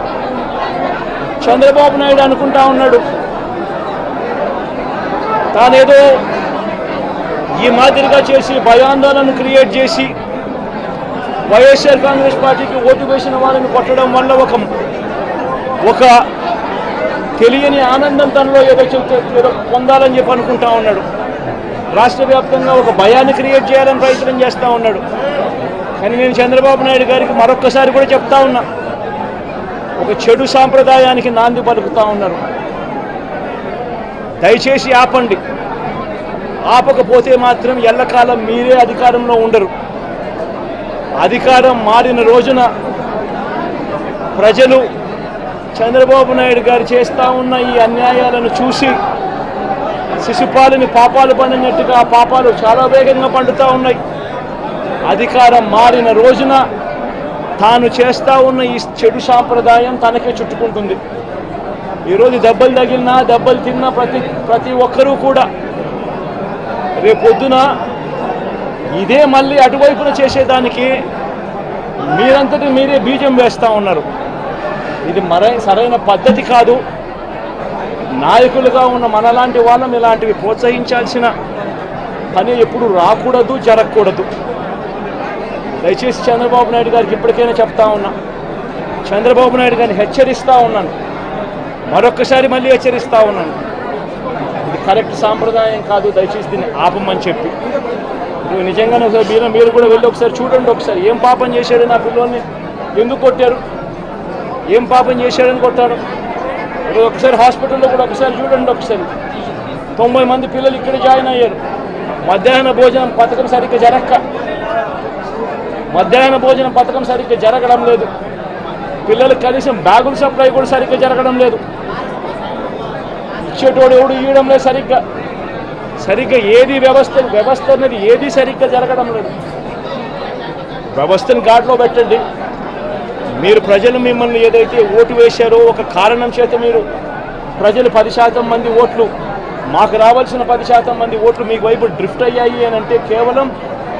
చంద్రబాబు నాయుడు అనుకుంటా ఉన్నాడు తానేదో ఈ మాదిరిగా చేసి భయాందోళన క్రియేట్ చేసి వైఎస్ఆర్ కాంగ్రెస్ పార్టీకి ఓటు వేసిన వాళ్ళని కొట్టడం వల్ల ఒక తెలియని ఆనందం తనలో ఏదో పొందాలని చెప్పి అనుకుంటా ఉన్నాడు. రాష్ట్ర వ్యాప్తంగా ఒక భయాన్ని క్రియేట్ చేయాలని ప్రయత్నం చేస్తూ ఉన్నాడు. కానీ నేను చంద్రబాబు నాయుడు గారికి మరొక్కసారి కూడా చెప్తా ఉన్నా, ఒక చెడు సాంప్రదాయానికి నాంది పలుకుతూ ఉన్నారు. దయచేసి ఆపండి. ఆపకపోతే మాత్రం ఎల్లకాలం మీరే అధికారంలో ఉండరు. అధికారం మారిన రోజున ప్రజలు చంద్రబాబు నాయుడు గారు చేస్తూ ఉన్న ఈ అన్యాయాలను చూసి శిశుపాలని పాపాలు పండినట్టుగా ఆ పాపాలు చాలా వేగంగా పండుతూ ఉన్నాయి. అధికారం మారిన రోజున తాను చేస్తూ ఉన్న ఈ చెడు సాంప్రదాయం తనకే చుట్టుకుంటుంది. ఈరోజు దెబ్బలు తగిలినా దెబ్బలు తిన్నా ప్రతి ఒక్కరూ కూడా రేపొద్దున ఇదే మళ్ళీ అటువైపున చేసేదానికి మీరంతటి మీరే బీజం వేస్తూ ఉన్నారు. ఇది సరైన పద్ధతి కాదు. నాయకులుగా ఉన్న మనలాంటి వాళ్ళం ఇలాంటివి ప్రోత్సహించాల్సిన పని ఎప్పుడు రాకూడదు, జరగకూడదు. దయచేసి చంద్రబాబు నాయుడు గారికి ఇప్పటికైనా చెప్తా ఉన్నా, చంద్రబాబు నాయుడు గారిని హెచ్చరిస్తూ ఉన్నాను, మరొక్కసారి మళ్ళీ హెచ్చరిస్తూ ఉన్నాను. ఇది కరెక్ట్ సాంప్రదాయం కాదు, దయచేసి దీన్ని ఆపమని చెప్పి. నిజంగానే ఒకసారి మీరు కూడా వెళ్ళి ఒకసారి చూడండి. ఒకసారి ఏం పాపం చేశాడు నా పిల్లోని, ఎందుకు కొట్టారు, ఏం పాపం చేశాడని కొట్టారు. ఒకసారి హాస్పిటల్లో కూడా ఒకసారి చూడండి. ఒకసారి 90 మంది పిల్లలు ఇక్కడ జాయిన్ అయ్యారు. మధ్యాహ్న భోజనం పథకం సరిగ్గా జరగడం లేదు. పిల్లలకు కనీసం బ్యాగుల సప్లై కూడా సరిగ్గా జరగడం లేదు. ఇచ్చేటోడు ఎవడు ఇవ్వడం లేదు సరిగ్గా ఏది వ్యవస్థ అనేది ఏది సరిగ్గా జరగడం లేదు. వ్యవస్థను గాడిలో పెట్టండి. మీరు ప్రజలు మిమ్మల్ని ఏదైతే ఓటు వేశారో ఒక కారణం చేత మీరు ప్రజలు 10% మంది ఓట్లు, మాకు రావాల్సిన 10% మంది ఓట్లు మీకు వైపు డ్రిఫ్ట్ అయ్యాయి అని అంటే కేవలం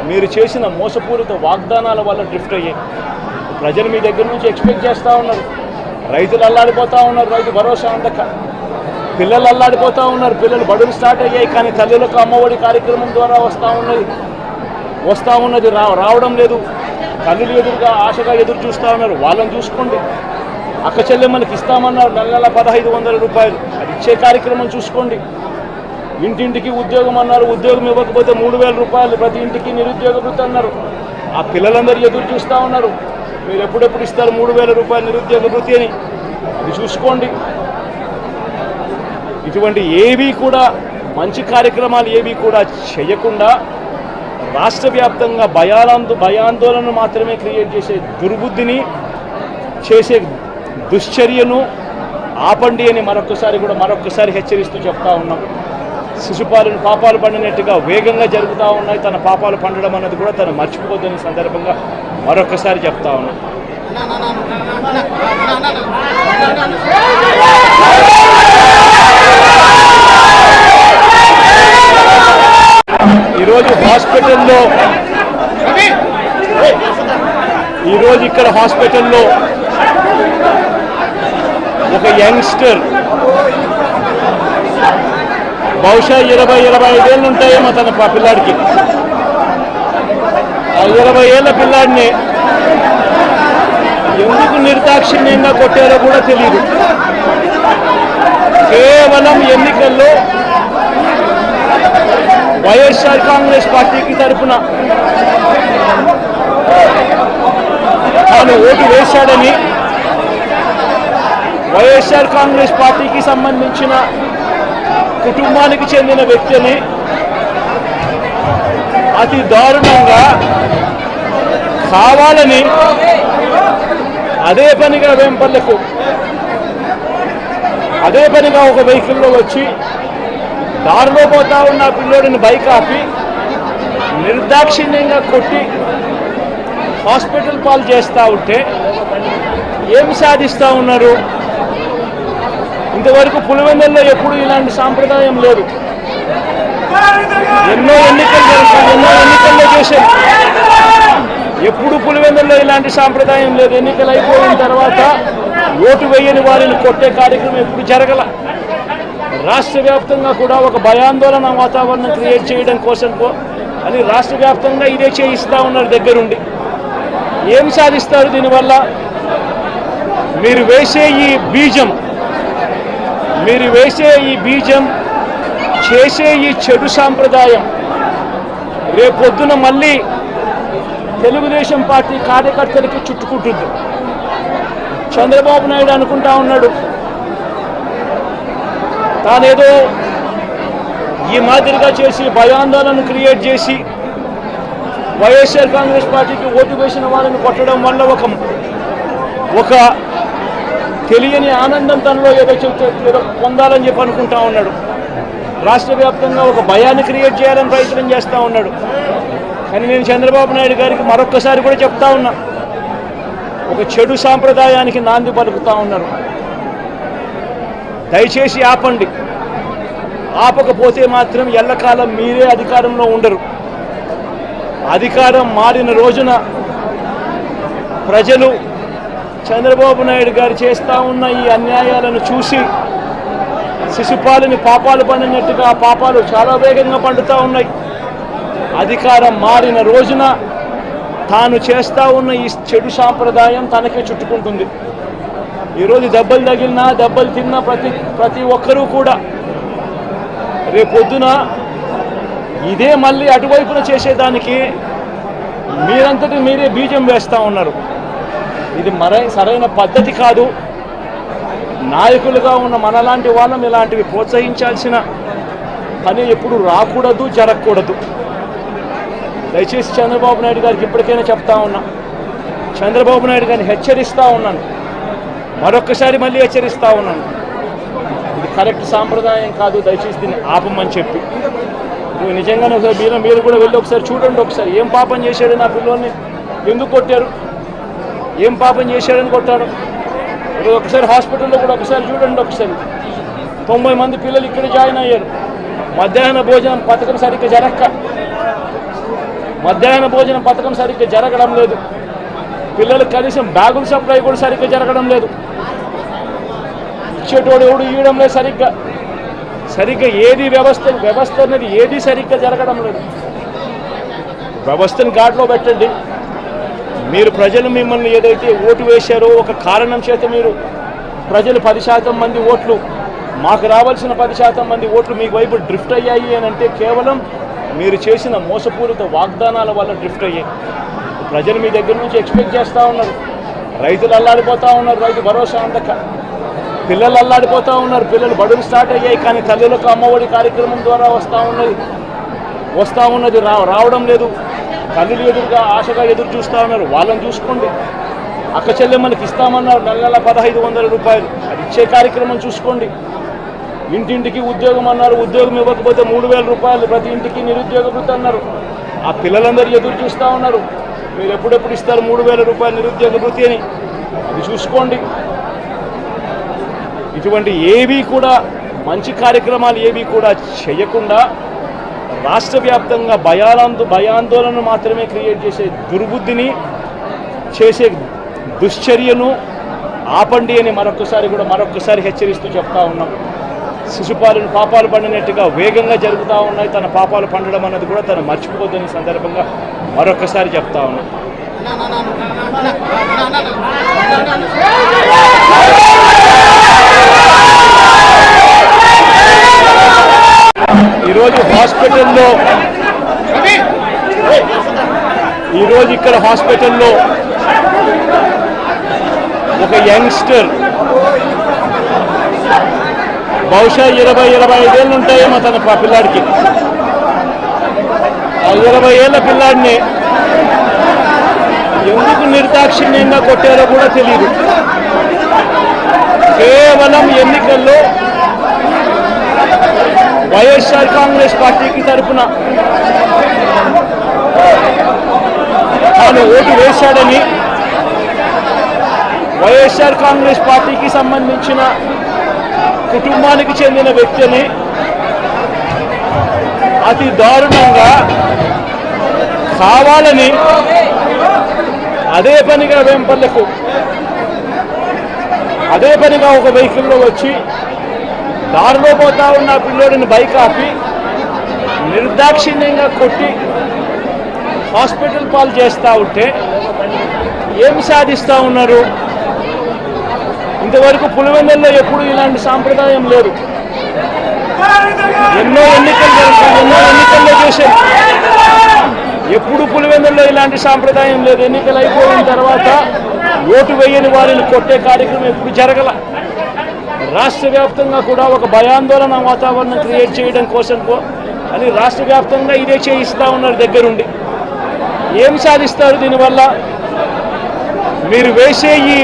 మీరు చేసిన మోసపూరిత వాగ్దానాల వల్ల డ్రిఫ్ట్ అయ్యాయి. ప్రజలు మీ దగ్గర నుంచి ఎక్స్పెక్ట్ చేస్తూ ఉన్నారు. రైతులు అల్లాడిపోతూ ఉన్నారు, రైతు భరోసా అందక. పిల్లలు అల్లాడిపోతూ ఉన్నారు, పిల్లలు బడులు స్టార్ట్ అయ్యాయి. కానీ తల్లులకు అమ్మఒడి కార్యక్రమం ద్వారా వస్తూ ఉన్నది రావడం లేదు. తల్లులు ఎదురుగా ఆశగా ఎదురు చూస్తూ ఉన్నారు. వాళ్ళని చూసుకోండి. అక్క చెల్లెమ్మలకి ఇస్తామన్నారు నెల 1500 రూపాయలు, అది ఇచ్చే కార్యక్రమం చూసుకోండి. ఇంటింటికి ఉద్యోగం అన్నారు, ఉద్యోగం ఇవ్వకపోతే 3000 రూపాయలు ప్రతి ఇంటికి నిరుద్యోగ వృత్తి అన్నారు. ఆ పిల్లలందరూ ఎదురు చూస్తూ ఉన్నారు, మీరు ఎప్పుడెప్పుడు ఇస్తారు 3000 రూపాయలు నిరుద్యోగ వృత్తి అని. అది చూసుకోండి. ఇటువంటి ఏవి కూడా మంచి కార్యక్రమాలు ఏవి కూడా చేయకుండా రాష్ట్ర వ్యాప్తంగా భయాందోళన మాత్రమే క్రియేట్ చేసే దుర్బుద్ధిని చేసే దుశ్చర్యను ఆపండి అని మరొక్కసారి హెచ్చరిస్తూ చెప్తా ఉన్నాం. శిశుపాలను పాపాలు పండినట్టుగా వేగంగా జరుగుతూ ఉన్నాయి. తన పాపాలు పండడం అన్నది కూడా తను మర్చిపోద్దని సందర్భంగా మరొక్కసారి చెప్తా ఉన్నాం. ఈరోజు ఇక్కడ హాస్పిటల్లో ఒక యంగ్స్టర్ బహుశా 20-25 ఏళ్ళు ఉంటాయేమో తన పిల్లాడికి. ఆ 20 ఏళ్ళ పిల్లాడిని ఎందుకు నిర్దాక్షిణ్యంగా కొట్టారో కూడా తెలియదు. కేవలం ఎన్నికల్లో వైఎస్ఆర్ కాంగ్రెస్ పార్టీకి తరఫున తాను ఓటు వేశాడని వైఎస్ఆర్ కాంగ్రెస్ పార్టీకి సంబంధించిన కుటుంబానికి చెందిన వ్యక్తిని అతి దారుణంగా కావాలని అదే పనిగా వెంపర్లకు అదే పనిగా ఒక వెహికల్లో వచ్చి దారిలో పోతా ఉన్న పిల్లోడిని బైక్ ఆపి నిర్దాక్షిణ్యంగా కొట్టి హాస్పిటల్ పాలు చేస్తూ ఉంటే ఏం సాధిస్తూ ఉన్నారు? ఇంతవరకు పులివెందుల్లో ఎప్పుడు ఇలాంటి సాంప్రదాయం లేదు. ఎన్నో ఎన్నికలు జరుగుతాయి, ఎన్నో ఎన్నికల్లో చేశారు. ఎప్పుడు పులివెందుల్లో ఇలాంటి సాంప్రదాయం లేదు. ఎన్నికలు అయిపోయిన తర్వాత ఓటు వేయని వారిని కొట్టే కార్యక్రమం ఎప్పుడు జరగల. రాష్ట్ర వ్యాప్తంగా కూడా ఒక భయాందోళన వాతావరణం క్రియేట్ చేయడం కోసం అని రాష్ట్ర వ్యాప్తంగా ఇదే చేయిస్తూ ఉన్నారు దగ్గరుండి. ఏం సాధిస్తారు దీనివల్ల? మీరు వేసే ఈ బీజం చేసే ఈ చెడు సాంప్రదాయం రేపొద్దున మళ్ళీ తెలుగుదేశం పార్టీ కార్యకర్తలకి చుట్టుకుంటుంది. చంద్రబాబు నాయుడు అనుకుంటా ఉన్నాడు తానేదో ఈ మాదిరిగా చేసి భయాందోళన క్రియేట్ చేసి వైఎస్ఆర్ కాంగ్రెస్ పార్టీకి ఓటు వేసిన వాళ్ళని కొట్టడం వల్ల ఒక తెలియని ఆనందం తనలో ఏదో పొందాలని చెప్పి అనుకుంటా ఉన్నాడు. రాష్ట్ర వ్యాప్తంగా ఒక భయాన్ని క్రియేట్ చేయాలని ప్రయత్నం చేస్తూ ఉన్నాడు. కానీ నేను చంద్రబాబు నాయుడు గారికి మరొక్కసారి కూడా చెప్తా ఉన్నా, ఒక చెడు సాంప్రదాయానికి నాంది పలుకుతూ ఉన్నారు. దయచేసి ఆపండి. ఆపకపోతే మాత్రం ఎల్లకాలం మీరే అధికారంలో ఉండరు. అధికారం మారిన రోజున ప్రజలు చంద్రబాబు నాయుడు గారు చేస్తూ ఉన్న ఈ అన్యాయాలను చూసి శిశుపాలని పాపాలు పండినట్టుగా ఆ పాపాలు చాలా వేగంగా పండుతూ ఉన్నాయి. అధికారం మారిన రోజున తాను చేస్తూ ఉన్న ఈ చెడు సాంప్రదాయం తనకే చుట్టుకుంటుంది. ఈరోజు దెబ్బలు తగిలినా దెబ్బలు తిన్నా ప్రతి ఒక్కరూ కూడా రేపొద్దున ఇదే మళ్ళీ అటువైపున చేసేదానికి మీరంతటి మీరే బీజం వేస్తూ ఉన్నారు. ఇది సరైన పద్ధతి కాదు. నాయకులుగా ఉన్న మనలాంటి వాళ్ళం ఇలాంటివి ప్రోత్సహించాల్సిన పని ఎప్పుడు రాకూడదు, జరగకూడదు. దయచేసి చంద్రబాబు నాయుడు గారికి ఇప్పటికైనా చెప్తా ఉన్నా, చంద్రబాబు నాయుడు గారిని హెచ్చరిస్తూ ఉన్నాను, మరొక్కసారి మళ్ళీ హెచ్చరిస్తూ ఉన్నాను. ఇది కరెక్ట్ సాంప్రదాయం కాదు, దయచేసి దీన్ని ఆపమని చెప్పి. నిజంగానే ఒకసారి మీరు కూడా వెళ్ళి ఒకసారి చూడండి. ఒకసారి ఏం పాపం చేశాడు నా పిల్లోని, ఎందుకు కొట్టారు, ఏం పాపం చేశాడని కొట్టారు. ఒకసారి హాస్పిటల్లో కూడా ఒకసారి చూడండి. ఒకసారి 90 మంది పిల్లలు ఇక్కడ జాయిన్ అయ్యారు. మధ్యాహ్న భోజనం పథకం సరిగ్గా జరగడం లేదు. పిల్లలకు కనీసం బ్యాగుల సప్లై కూడా సరిగ్గా జరగడం లేదు. ఇచ్చేటోడు ఎవడు ఇవ్వడం లేదు సరిగ్గా ఏది వ్యవస్థ అనేది ఏది సరిగ్గా జరగడం లేదు. వ్యవస్థను గాడిలో పెట్టండి. మీరు ప్రజలు మిమ్మల్ని ఏదైతే ఓటు వేశారో ఒక కారణం చేత మీరు ప్రజలు 10% మంది ఓట్లు, మాకు రావాల్సిన 10% మంది ఓట్లు మీకు వైపు డ్రిఫ్ట్ అయ్యాయి అని అంటే కేవలం మీరు చేసిన మోసపూరిత వాగ్దానాల వల్ల డ్రిఫ్ట్ అయ్యాయి. ప్రజలు మీ దగ్గర నుంచి ఎక్స్పెక్ట్ చేస్తూ ఉన్నారు. రైతులు అల్లాడిపోతూ ఉన్నారు, రైతు భరోసా అందక. పిల్లలు అల్లాడిపోతూ ఉన్నారు, పిల్లలు బడులు స్టార్ట్ అయ్యాయి. కానీ తల్లులకు అమ్మఒడి కార్యక్రమం ద్వారా వస్తూ ఉన్నది రావడం లేదు. తల్లులు ఎదురుగా ఆశగా ఎదురు చూస్తూ ఉన్నారు. వాళ్ళని చూసుకోండి. అక్క చెల్లెమ్మలకి ఇస్తామన్నారు నెల 1500 రూపాయలు, అది ఇచ్చే కార్యక్రమం చూసుకోండి. ఇంటింటికి ఉద్యోగం అన్నారు, ఉద్యోగం ఇవ్వకపోతే 3000 రూపాయలు ప్రతి ఇంటికి నిరుద్యోగ వృత్తి అన్నారు. ఆ పిల్లలందరూ ఎదురు చూస్తూ ఉన్నారు, మీరు ఎప్పుడెప్పుడు ఇస్తారు 3000 రూపాయలు నిరుద్యోగ వృత్తి అని. అది చూసుకోండి. ఇటువంటి ఏవి కూడా మంచి కార్యక్రమాలు ఏవి కూడా చేయకుండా రాష్ట్ర వ్యాప్తంగా భయాందోళన మాత్రమే క్రియేట్ చేసే దుర్బుద్ధిని చేసే దుశ్చర్యను ఆపండి అని మరొకసారి హెచ్చరిస్తూ చెప్తా ఉన్నాం. శిశుపాలను పాపాలు పండినట్టుగా వేగంగా జరుగుతూ ఉన్నాయి. తన పాపాలు పండడం అన్నది కూడా తను మర్చిపోద్దని సందర్భంగా మరొకసారి చెప్తా ఉన్నాం. ఈరోజు ఇక్కడ హాస్పిటల్లో ఒక యంగ్స్టర్ బహుశా 20-25 ఏళ్ళు ఉంటాయేమో తన పిల్లాడికి. ఆ 20 ఏళ్ళ పిల్లాడిని ఎందుకు నిర్దాక్షిణ్యంగా కొట్టారో కూడా తెలియదు. కేవలం ఎన్నికల్లో వైఎస్ఆర్ కాంగ్రెస్ పార్టీకి తరఫున తాను ఓటు వేశాడని, వైఎస్ఆర్ కాంగ్రెస్ పార్టీకి సంబంధించిన కుటుంబానికి చెందిన వ్యక్తిని అతి దారుణంగా కావాలని అదే పనిగా వేంపల్లకు అదే పనిగా ఒక వెహికల్లో వచ్చి దారిలో పోతా ఉన్న పిల్లోడిని బైక్ ఆపి నిర్దాక్షిణ్యంగా కొట్టి హాస్పిటల్ పాలు చేస్తూ ఉంటే ఏం సాధిస్తూ ఉన్నారు? ఇంతవరకు పులివెందుల్లో ఎప్పుడు ఇలాంటి సాంప్రదాయం లేదు. ఎన్నో ఎన్నికల్లో చేశారు, ఎప్పుడు పులివెందుల్లో ఇలాంటి సాంప్రదాయం లేదు. ఎన్నికలు అయిపోయిన తర్వాత ఓటు వేయని వారిని కొట్టే కార్యక్రమం ఎప్పుడు జరగల. రాష్ట్ర వ్యాప్తంగా కూడా ఒక భయాందోళన వాతావరణం క్రియేట్ చేయడం కోసం అని రాష్ట్ర వ్యాప్తంగా ఇదే చేయిస్తూ ఉన్నారు దగ్గరుండి. ఏం సాధిస్తారు దీనివల్ల? మీరు వేసే ఈ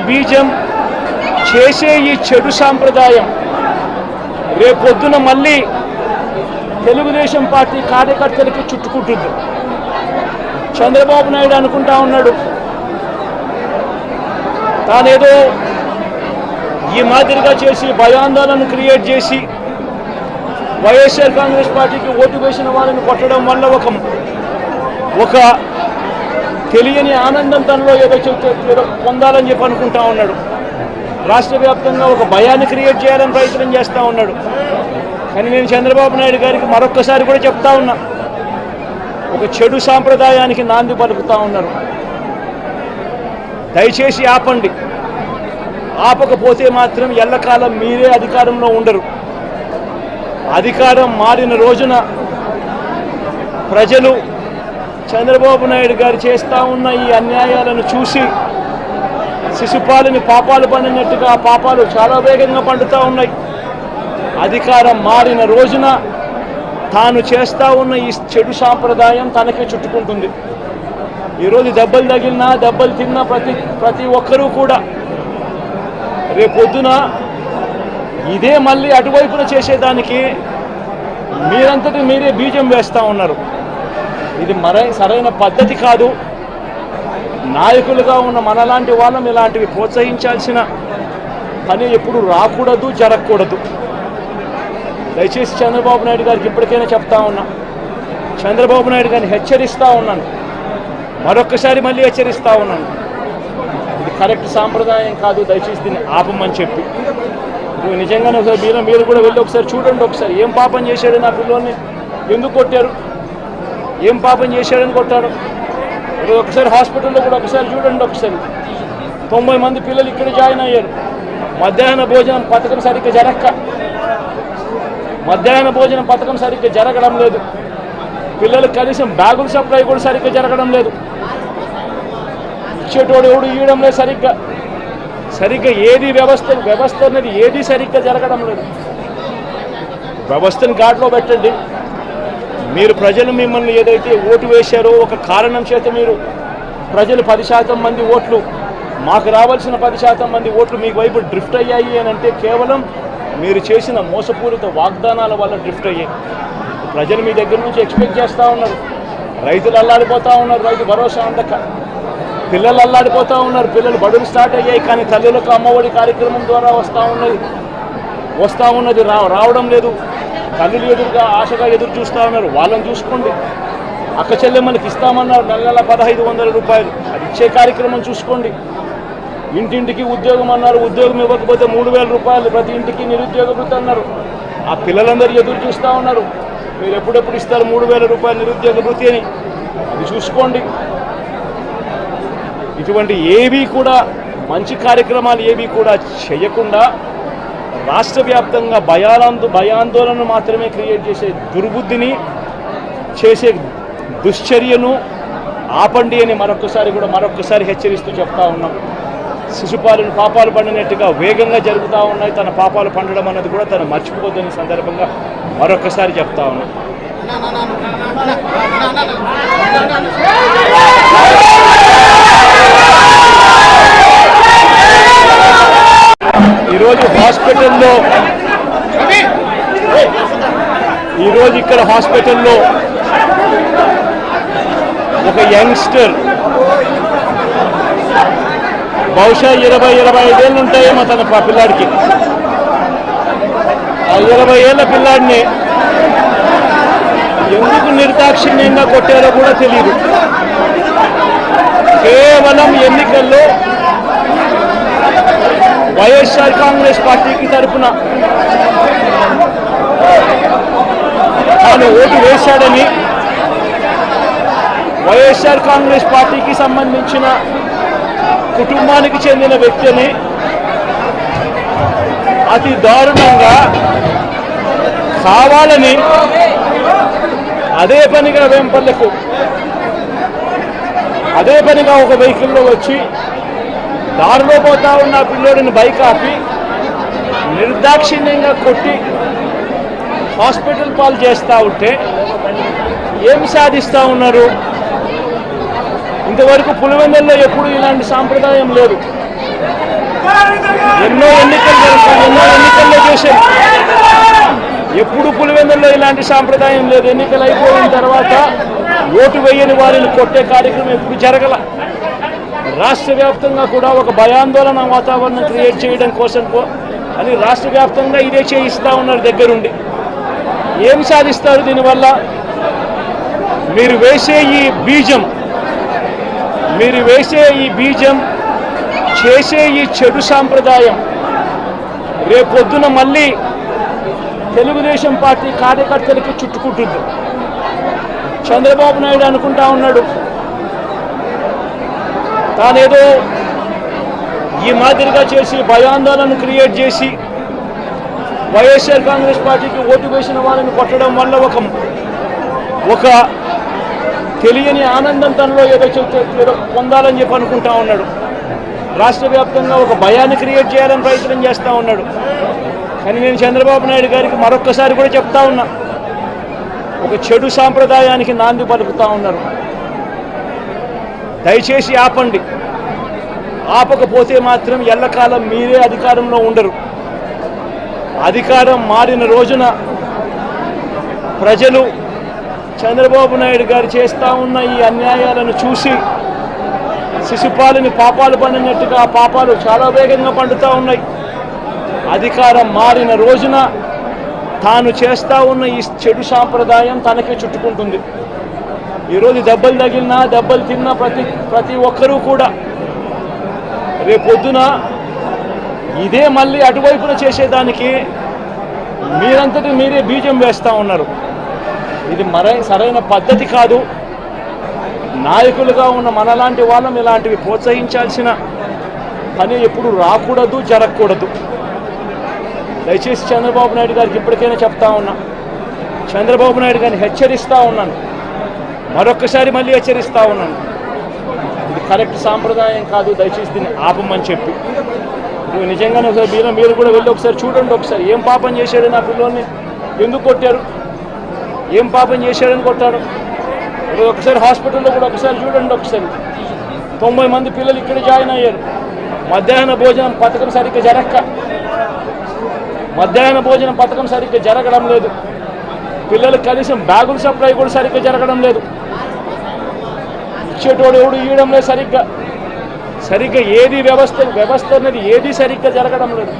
బీజం చేసే ఈ చెడు సాంప్రదాయం రేపొద్దున మళ్ళీ తెలుగుదేశం పార్టీ కార్యకర్తలకి చుట్టుకుంటుంది. చంద్రబాబు నాయుడు అనుకుంటా ఉన్నాడు తానేదో ఈ మాదిరిగా చేసి భయాందోళన క్రియేట్ చేసి వైఎస్ఆర్ కాంగ్రెస్ పార్టీకి ఓటు వేసిన వాళ్ళని కొట్టడం వల్ల ఒక తెలియని ఆనందం తనలో ఏదో పొందాలని చెప్పి అనుకుంటా ఉన్నాడు. రాష్ట్ర వ్యాప్తంగా ఒక భయాన్ని క్రియేట్ చేయాలని ప్రయత్నం చేస్తూ ఉన్నాడు. కానీ నేను చంద్రబాబు నాయుడు గారికి మరొక్కసారి కూడా చెప్తా ఉన్నా, ఒక చెడు సాంప్రదాయానికి నాంది పలుకుతూ ఉన్నారు. దయచేసి ఆపండి. ఆపకపోతే మాత్రం ఎల్లకాలం మీరే అధికారంలో ఉండరు. అధికారం మారిన రోజున ప్రజలు చంద్రబాబు నాయుడు గారు చేస్తూ ఉన్న ఈ అన్యాయాలను చూసి శిశుపాలని పాపాలు పండినట్టుగా ఆ పాపాలు చాలా వేగంగా పండుతూ ఉన్నాయి. అధికారం మారిన రోజున తాను చేస్తూ ఉన్న ఈ చెడు సాంప్రదాయం తనకే చుట్టుకుంటుంది. ఈరోజు దెబ్బలు తగిలినా దెబ్బలు తిన్నా ప్రతి ఒక్కరూ కూడా రేపొద్దున ఇదే మళ్ళీ అటువైపున చేసేదానికి మీరంతటి మీరే బీజం వేస్తూ ఉన్నారు. ఇది సరైన పద్ధతి కాదు. నాయకులుగా ఉన్న మనలాంటి వాళ్ళం ఇలాంటివి ప్రోత్సహించాల్సిన పని ఎప్పుడు రాకూడదు, జరగకూడదు. దయచేసి చంద్రబాబు నాయుడు గారికి ఇప్పటికైనా చెప్తా ఉన్నా, చంద్రబాబు నాయుడు గారిని హెచ్చరిస్తూ ఉన్నాను, మరొక్కసారి మళ్ళీ హెచ్చరిస్తూ ఉన్నాను, ఇది కరెక్ట్ సాంప్రదాయం కాదు, దయచేసి దీన్ని ఆపమని చెప్పి. నిజంగానే ఒకసారి మీరు కూడా వెళ్ళి ఒకసారి చూడండి. ఒకసారి ఏం పాపం చేశాడు నా పిల్లోని, ఎందుకు కొట్టారు, ఏం పాపం చేశాడని కొట్టారు. ఒకసారి హాస్పిటల్లో కూడా ఒకసారి చూడండి. ఒకసారి 90 మంది పిల్లలు ఇక్కడ జాయిన్ అయ్యారు. మధ్యాహ్న భోజనం పథకం సరిగ్గా జరగడం లేదు. పిల్లలకు కనీసం బ్యాగుల సప్లై కూడా సరిగ్గా జరగడం లేదు. ఇచ్చేటోడు ఎవడు ఇవ్వడం లేదు సరిగ్గా ఏది వ్యవస్థ అనేది ఏది సరిగ్గా జరగడం లేదు. వ్యవస్థను గాడిలో పెట్టండి. మీరు ప్రజలు మిమ్మల్ని ఏదైతే ఓటు వేశారో ఒక కారణం చేత మీరు ప్రజలు 10% మంది ఓట్లు, మాకు రావాల్సిన 10% మంది ఓట్లు మీకు వైపు డ్రిఫ్ట్ అయ్యాయి అని అంటే కేవలం మీరు చేసిన మోసపూరిత వాగ్దానాల వల్ల డ్రిఫ్ట్ అయ్యాయి. ప్రజలు మీ దగ్గర నుంచి ఎక్స్పెక్ట్ చేస్తూ ఉన్నారు. రైతులు అల్లాడిపోతూ ఉన్నారు, రైతు భరోసా అందక. పిల్లలు అల్లాడిపోతూ ఉన్నారు, పిల్లలు బడులు స్టార్ట్ అయ్యాయి కానీ తల్లులకు అమ్మఒడి కార్యక్రమం ద్వారా వస్తూ ఉన్నది రావడం లేదు. తల్లులు ఎదురుగా ఆశగా ఎదురు చూస్తూ ఉన్నారు. వాళ్ళని చూసుకోండి. అక్క చెల్లెమ్మలకి ఇస్తామన్నారు నెల 1500 రూపాయలు, అది ఇచ్చే కార్యక్రమం చూసుకోండి. ఇంటింటికి ఉద్యోగం అన్నారు, ఉద్యోగం ఇవ్వకపోతే 3000 రూపాయలు ప్రతి ఇంటికి నిరుద్యోగ వృత్తి అన్నారు. ఆ పిల్లలందరూ ఎదురు చూస్తూ ఉన్నారు, మీరు ఎప్పుడెప్పుడు ఇస్తారు 3000 రూపాయలు నిరుద్యోగ వృత్తి అని. అది చూసుకోండి. ఇటువంటి ఏవి కూడా మంచి కార్యక్రమాలు ఏవి కూడా చేయకుండా రాష్ట్ర వ్యాప్తంగా భయాందోళన మాత్రమే క్రియేట్ చేసే దుర్బుద్ధిని చేసే దుశ్చర్యను ఆపండి అని మరొకసారి హెచ్చరిస్తూ చెప్తా ఉన్నాం. శిశుపాలను పాపాలు పండినట్టుగా వేగంగా జరుగుతూ ఉన్నాయి. తన పాపాలు పండడం అన్నది కూడా తను మర్చిపోద్దని సందర్భంగా మరొకసారి చెప్తా ఉన్నాం. ఈరోజు ఇక్కడ హాస్పిటల్లో ఒక యంగ్స్టర్ బహుశా 20-25 ఏళ్ళు ఉంటాయేమో తన పిల్లాడికి. ఆ 20 ఏళ్ళ పిల్లాడిని ఎందుకు నిర్దాక్షిణ్యంగా కొట్టారో కూడా తెలియదు. కేవలం ఎన్నికల్లో వైఎస్ఆర్ కాంగ్రెస్ పార్టీకి తరఫున తాను ఓటు వేశాడని, వైఎస్ఆర్ కాంగ్రెస్ పార్టీకి సంబంధించిన కుటుంబానికి చెందిన వ్యక్తిని అతి దారుణంగా కావాలని అదే పనిగా వేంపల్లకు ఒక వెహికల్లో వచ్చి దారిలో పోతా ఉన్న పిల్లోడిని బైక్ ఆపి నిర్దాక్షిణ్యంగా కొట్టి హాస్పిటల్ పాలు చేస్తూ ఉంటే ఏం సాధిస్తూ ఉన్నారు? ఇంతవరకు పులివెందుల్లో ఎప్పుడు ఇలాంటి సాంప్రదాయం లేదు. ఎన్నో ఎన్నికల్లో చేశారు, ఎప్పుడు పులివెందుల్లో ఇలాంటి సాంప్రదాయం లేదు. ఎన్నికలు అయిపోయిన తర్వాత ఓటు వేయని వారిని కొట్టే కార్యక్రమం ఎప్పుడు జరగల. రాష్ట్ర వ్యాప్తంగా కూడా ఒక భయాందోళన వాతావరణం క్రియేట్ చేయడం కోసం అని రాష్ట్ర వ్యాప్తంగా ఇదే చేయిస్తూ ఉన్నారు దగ్గరుండి. ఏం సాధిస్తారు దీనివల్ల? మీరు వేసే ఈ బీజం చేసే ఈ చెడు సాంప్రదాయం రేపొద్దున మళ్ళీ తెలుగుదేశం పార్టీ కార్యకర్తలకి చుట్టుకుంటుంది. చంద్రబాబు నాయుడు అనుకుంటా ఉన్నాడు తానేదో ఈ మాదిరిగా చేసి భయాందోళన క్రియేట్ చేసి వైఎస్ఆర్ కాంగ్రెస్ పార్టీకి ఓటు వేసిన వాళ్ళని కొట్టడం వల్ల ఒక తెలియని ఆనందం తనలో ఏదో పొందాలని చెప్పి అనుకుంటా ఉన్నాడు. రాష్ట్ర వ్యాప్తంగా ఒక భయాన్ని క్రియేట్ చేయాలని ప్రయత్నం చేస్తూ ఉన్నాడు. కానీ నేను చంద్రబాబు నాయుడు గారికి మరొక్కసారి కూడా చెప్తా ఉన్నా, ఒక చెడు సాంప్రదాయానికి నాంది పలుకుతూ ఉన్నారు. దయచేసి ఆపండి. ఆపకపోతే మాత్రం ఎల్లకాలం మీరే అధికారంలో ఉండరు. అధికారం మారిన రోజున ప్రజలు చంద్రబాబు నాయుడు గారు చేస్తూ ఉన్న ఈ అన్యాయాలను చూసి శిశుపాలని పాపాలు పండినట్టుగా ఆ పాపాలు చాలా వేగంగా పండుతూ ఉన్నాయి. అధికారం మారిన రోజున తాను చేస్తూ ఉన్న ఈ చెడు సాంప్రదాయం తనకే చుట్టుకుంటుంది. ఈరోజు దెబ్బలు తగిలినా దెబ్బలు తిన్నా ప్రతి ఒక్కరూ కూడా రేపొద్దున ఇదే మళ్ళీ అటువైపున చేసేదానికి మీరంతటి మీరే బీజం వేస్తూ ఉన్నారు. ఇది సరైన పద్ధతి కాదు. నాయకులుగా ఉన్న మనలాంటి వాళ్ళం ఇలాంటివి ప్రోత్సహించాల్సిన పని ఎప్పుడు రాకూడదు, జరగకూడదు. దయచేసి చంద్రబాబు నాయుడు గారికి ఇప్పటికైనా చెప్తా ఉన్నా, చంద్రబాబు నాయుడు గారిని హెచ్చరిస్తూ ఉన్నాను, మరొక్కసారి మళ్ళీ హెచ్చరిస్తూ ఉన్నాను, ఇది కరెక్ట్ సాంప్రదాయం కాదు, దయచేసి దీన్ని ఆపమని చెప్పి. నువ్వు నిజంగానే ఒకసారి మీరు కూడా వెళ్ళి ఒకసారి చూడండి. ఒకసారి ఏం పాపం చేశాడు నా పిల్లోని, ఎందుకు కొట్టారు, ఏం పాపం చేశాడని కొట్టారు. ఒకసారి హాస్పిటల్లో కూడా ఒకసారి చూడండి. ఒకసారి 90 మంది పిల్లలు ఇక్కడ జాయిన్ అయ్యారు. మధ్యాహ్న భోజనం పథకం సరిగ్గా జరగడం లేదు. పిల్లలకు కనీసం బ్యాగుల సప్లై కూడా సరిగ్గా జరగడం లేదు. ఇచ్చేటోడు ఎవడు ఇవ్వడం లేదు సరిగ్గా ఏది వ్యవస్థ అనేది ఏది సరిగ్గా జరగడం లేదు.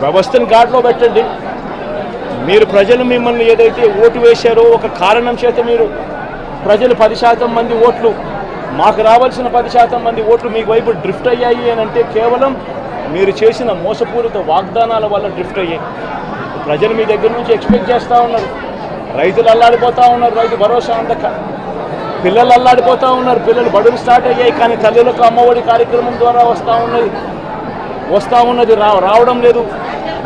వ్యవస్థను గాడిలో పెట్టండి. మీరు ప్రజలు మిమ్మల్ని ఏదైతే ఓటు వేశారో ఒక కారణం చేత మీరు ప్రజలు 10% మంది ఓట్లు, మాకు రావాల్సిన 10% మంది ఓట్లు మీకు వైపు డ్రిఫ్ట్ అయ్యాయి అని అంటే కేవలం మీరు చేసిన మోసపూరిత వాగ్దానాల వల్ల డ్రిఫ్ట్ అయ్యాయి. ప్రజలు మీ దగ్గర నుంచి ఎక్స్పెక్ట్ చేస్తూ ఉన్నారు. రైతులు అల్లాడిపోతూ ఉన్నారు, రైతు భరోసా అందక. పిల్లలు అల్లాడిపోతూ ఉన్నారు, పిల్లలు బడులు స్టార్ట్ అయ్యాయి కానీ తల్లులకు అమ్మఒడి కార్యక్రమం ద్వారా వస్తూ ఉన్నది రావడం లేదు.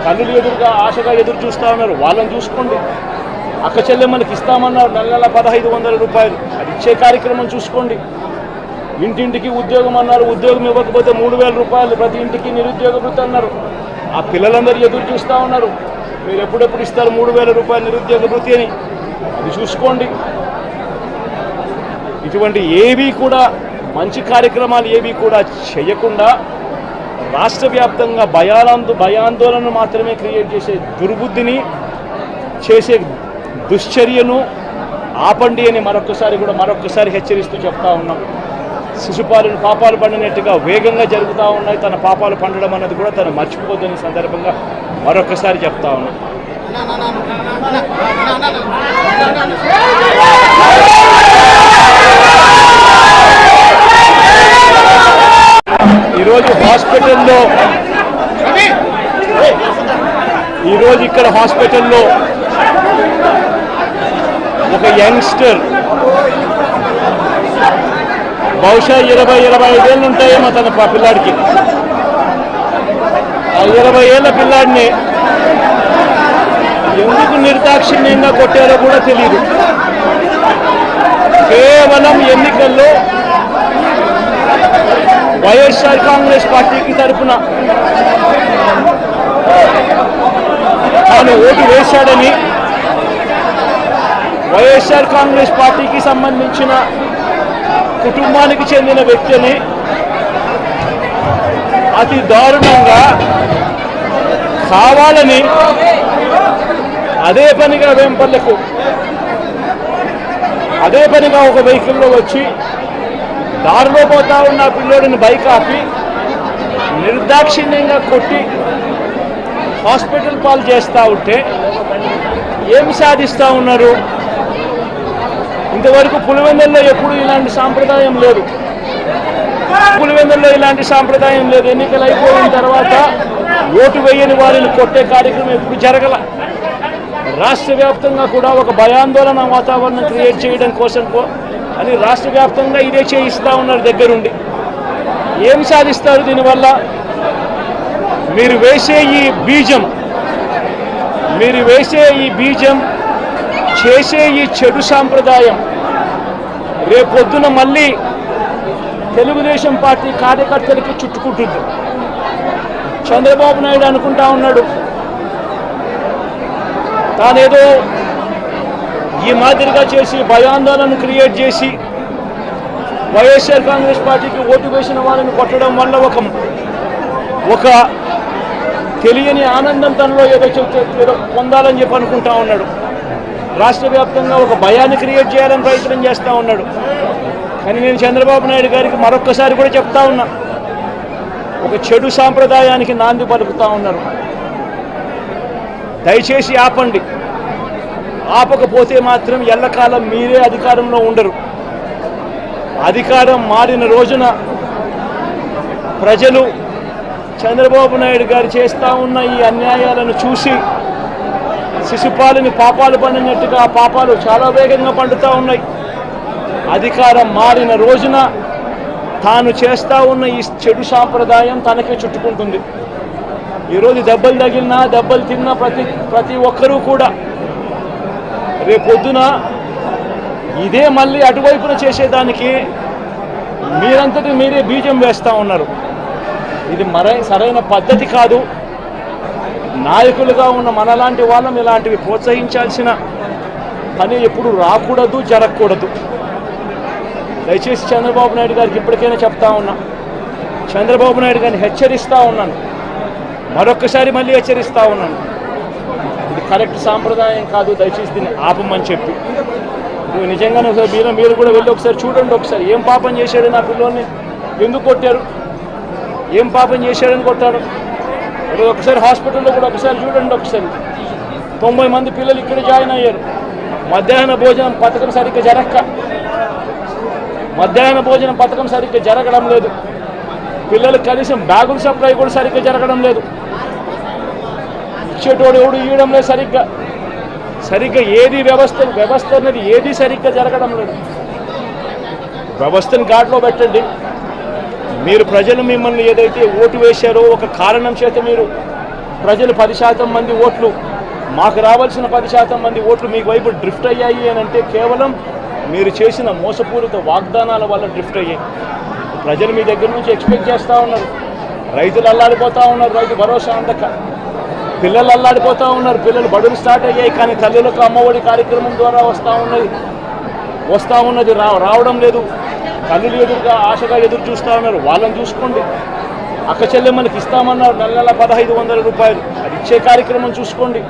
తల్లులు ఎదురుగా ఆశగా ఎదురు చూస్తూ ఉన్నారు. వాళ్ళని చూసుకోండి. అక్క చెల్లెమ్మలకి ఇస్తామన్నారు నెల 1500 రూపాయలు, అది ఇచ్చే కార్యక్రమం చూసుకోండి. ఇంటింటికి ఉద్యోగం అన్నారు, ఉద్యోగం ఇవ్వకపోతే 3000 రూపాయలు ప్రతి ఇంటికి నిరుద్యోగ వృత్తి అన్నారు. ఆ పిల్లలందరూ ఎదురు చూస్తూ ఉన్నారు, మీరు ఎప్పుడెప్పుడు ఇస్తారు 3000 రూపాయలు నిరుద్యోగ వృత్తి అని. అది చూసుకోండి. ఇటువంటి ఏవి కూడా మంచి కార్యక్రమాలు ఏవి కూడా చేయకుండా రాష్ట్ర వ్యాప్తంగా భయాందోళన మాత్రమే క్రియేట్ చేసే దుర్బుద్ధిని చేసే దుశ్చర్యను ఆపండి అని మరొకసారి హెచ్చరిస్తూ చెప్తా ఉన్నాం. శిశుపాలను పాపాలు పండినట్టుగా వేగంగా జరుగుతూ ఉన్నాయి. తన పాపాలు పండడం అన్నది కూడా తను మర్చిపోదని సందర్భంగా మరొకసారి చెప్తా ఉన్నాం. ఈరోజు ఇక్కడ హాస్పిటల్లో ఒక యంగ్స్టర్ బహుశా 20-25 ఏళ్ళు ఉంటాయేమో తన పిల్లాడికి. ఆ 20 ఏళ్ళ పిల్లాడిని ఎందుకు నిర్దాక్షిణ్యంగా కొట్టారో కూడా తెలియదు. కేవలం ఎన్నికల్లో వైఎస్ఆర్ కాంగ్రెస్ పార్టీకి తరఫున తాను ఓటు వేశాడని, వైఎస్ఆర్ కాంగ్రెస్ పార్టీకి సంబంధించిన కుటుంబానికి చెందిన వ్యక్తిని అతి దారుణంగా కావాలని అదే పనిగా వేంపల్లకు ఒక వెహికల్లో వచ్చి దారిలో పోతా ఉన్న పిల్లోడిని బైక్ ఆపి నిర్దాక్షిణ్యంగా కొట్టి హాస్పిటల్ పాలు చేస్తూ ఉంటే ఏమి సాధిస్తూ ఉన్నారు? ఇంతవరకు పులివెందుల్లో ఎప్పుడు ఇలాంటి సాంప్రదాయం లేదు. ఎన్నికలు అయిపోయిన తర్వాత ఓటు వేయని వారిని కొట్టే కార్యక్రమం ఎప్పుడు జరగల. రాష్ట్ర వ్యాప్తంగా కూడా ఒక భయాందోళన వాతావరణం క్రియేట్ చేయడం కోసం అని రాష్ట్ర వ్యాప్తంగా ఇదే చేయిస్తూ ఉన్నారు దగ్గరుండి. ఏం సాధిస్తారు దీనివల్ల? మీరు వేసే ఈ బీజం చేసే ఈ చెడు సాంప్రదాయం రేపొద్దున మళ్ళీ తెలుగుదేశం పార్టీ కార్యకర్తలకి చుట్టుకుంటుంది. చంద్రబాబు నాయుడు అనుకుంటా ఉన్నాడు తానేదో ఈ మాదిరిగా చేసి భయాందోళన క్రియేట్ చేసి వైఎస్ఆర్ కాంగ్రెస్ పార్టీకి ఓటు వేసిన వాళ్ళని కొట్టడం వల్ల ఒక తెలియని ఆనందం తనలో ఏదో పొందాలని చెప్పి అనుకుంటా ఉన్నాడు. రాష్ట్ర వ్యాప్తంగా ఒక భయాన్ని క్రియేట్ చేయాలని ప్రయత్నం చేస్తూ ఉన్నాడు. కానీ నేను చంద్రబాబు నాయుడు గారికి మరొక్కసారి కూడా చెప్తా ఉన్నా, ఒక చెడు సాంప్రదాయానికి నాంది పలుకుతూ ఉన్నారు. దయచేసి ఆపండి. ఆపకపోతే మాత్రం ఎల్లకాలం మీరే అధికారంలో ఉండరు. అధికారం మారిన రోజున ప్రజలు చంద్రబాబు నాయుడు గారు చేస్తూ ఉన్న ఈ అన్యాయాలను చూసి శిశుపాలని పాపాలు పండినట్టుగా ఆ పాపాలు చాలా వేగంగా పండుతూ ఉన్నాయి. అధికారం మారిన రోజున తాను చేస్తూ ఉన్న ఈ చెడు సాంప్రదాయం తనకే చుట్టుకుంటుంది. ఈరోజు దెబ్బలు తగిలినా దెబ్బలు తిన్నా ప్రతి ఒక్కరూ కూడా రేపొద్దున ఇదే మళ్ళీ అటువైపున చేసేదానికి మీరంతటి మీరే బీజం వేస్తూ ఉన్నారు. ఇది సరైన పద్ధతి కాదు. నాయకులుగా ఉన్న మనలాంటి వాళ్ళం ఇలాంటివి ప్రోత్సహించాల్సిన పని ఎప్పుడు రాకూడదు, జరగకూడదు. దయచేసి చంద్రబాబు నాయుడు గారికి ఇప్పటికైనా చెప్తా ఉన్నా, చంద్రబాబు నాయుడు గారిని హెచ్చరిస్తూ ఉన్నాను, మరొకసారి మళ్ళీ హెచ్చరిస్తూ ఉన్నాను. ఇది కరెక్ట్ సాంప్రదాయం కాదు, దయచేసి దీన్ని ఆపమని చెప్పి. నిజంగానే ఒకసారి మీరు కూడా వెళ్ళి ఒకసారి చూడండి. ఒకసారి ఏం పాపం చేశాడు నా పిల్లోని, ఎందుకు కొట్టారు, ఏం పాపం చేశాడని కొట్టాడు. ఒకసారి హాస్పిటల్లో కూడా ఒకసారి చూడండి. ఒకసారి 90 మంది పిల్లలు ఇక్కడ జాయిన్ అయ్యారు. మధ్యాహ్న భోజనం పథకం సరిగ్గా జరగడం లేదు. పిల్లలకు కనీసం బ్యాగుల సప్లై కూడా సరిగ్గా జరగడం లేదు. ఇచ్చేటోడు ఎవడు ఇవ్వడం లేదు సరిగ్గా ఏది వ్యవస్థ అనేది ఏది సరిగ్గా జరగడం లేదు. వ్యవస్థను ఘాట్లో పెట్టండి. మీరు ప్రజలు మిమ్మల్ని ఏదైతే ఓటు వేశారో ఒక కారణం చేత మీరు ప్రజలు 10% మంది ఓట్లు, మాకు రావాల్సిన 10% మంది ఓట్లు మీకు వైపు డ్రిఫ్ట్ అయ్యాయి అని అంటే కేవలం మీరు చేసిన మోసపూరిత వాగ్దానాల వల్ల డ్రిఫ్ట్ అయ్యాయి. ప్రజలు మీ దగ్గర నుంచి ఎక్స్పెక్ట్ చేస్తూ ఉన్నారు. రైతులు అల్లాడిపోతూ ఉన్నారు, రైతు భరోసా అందక. పిల్లలు అల్లాడిపోతూ ఉన్నారు, పిల్లలు బడులు స్టార్ట్ అయ్యాయి కానీ తల్లులకు అమ్మఒడి కార్యక్రమం ద్వారా వస్తూ ఉన్నది రావడం లేదు. తల్లులు ఆశగా ఎదురు చూస్తూ ఉన్నారు. వాళ్ళని చూసుకోండి. అక్క చెల్లెమ్మలకి ఇస్తామన్నారు నెల నెల 1500 రూపాయలు, అది ఇచ్చే కార్యక్రమం చూసుకోండి.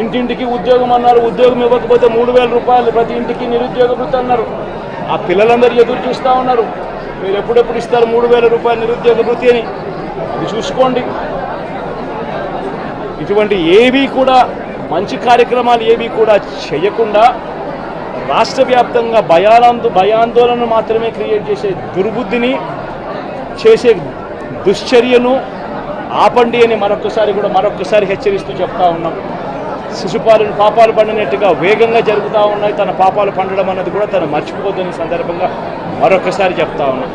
ఇంటింటికి ఉద్యోగం అన్నారు, ఉద్యోగం ఇవ్వకపోతే 3000 రూపాయలు ప్రతి ఇంటికి నిరుద్యోగ వృత్తి అన్నారు. ఆ పిల్లలందరూ ఎదురు చూస్తూ ఉన్నారు, మీరు ఎప్పుడెప్పుడు ఇస్తారు 3000 రూపాయలు నిరుద్యోగ వృత్తి అని, అది చూసుకోండి. ఇటువంటి ఏవి కూడా మంచి కార్యక్రమాలు ఏవి కూడా చేయకుండా రాష్ట్ర వ్యాప్తంగా భయాందోళన మాత్రమే క్రియేట్ చేసే దుర్బుద్ధిని చేసే దుశ్చర్యను ఆపండి అని మరొక్కసారి హెచ్చరిస్తూ చెప్తా ఉన్నాం. శిశుపాలను పాపాలు పండినట్టుగా వేగంగా జరుగుతూ ఉన్నాయి, తన పాపాలు పండడం అన్నది కూడా తను మర్చిపోద్దని సందర్భంగా మరొక్కసారి చెప్తా ఉన్నాం.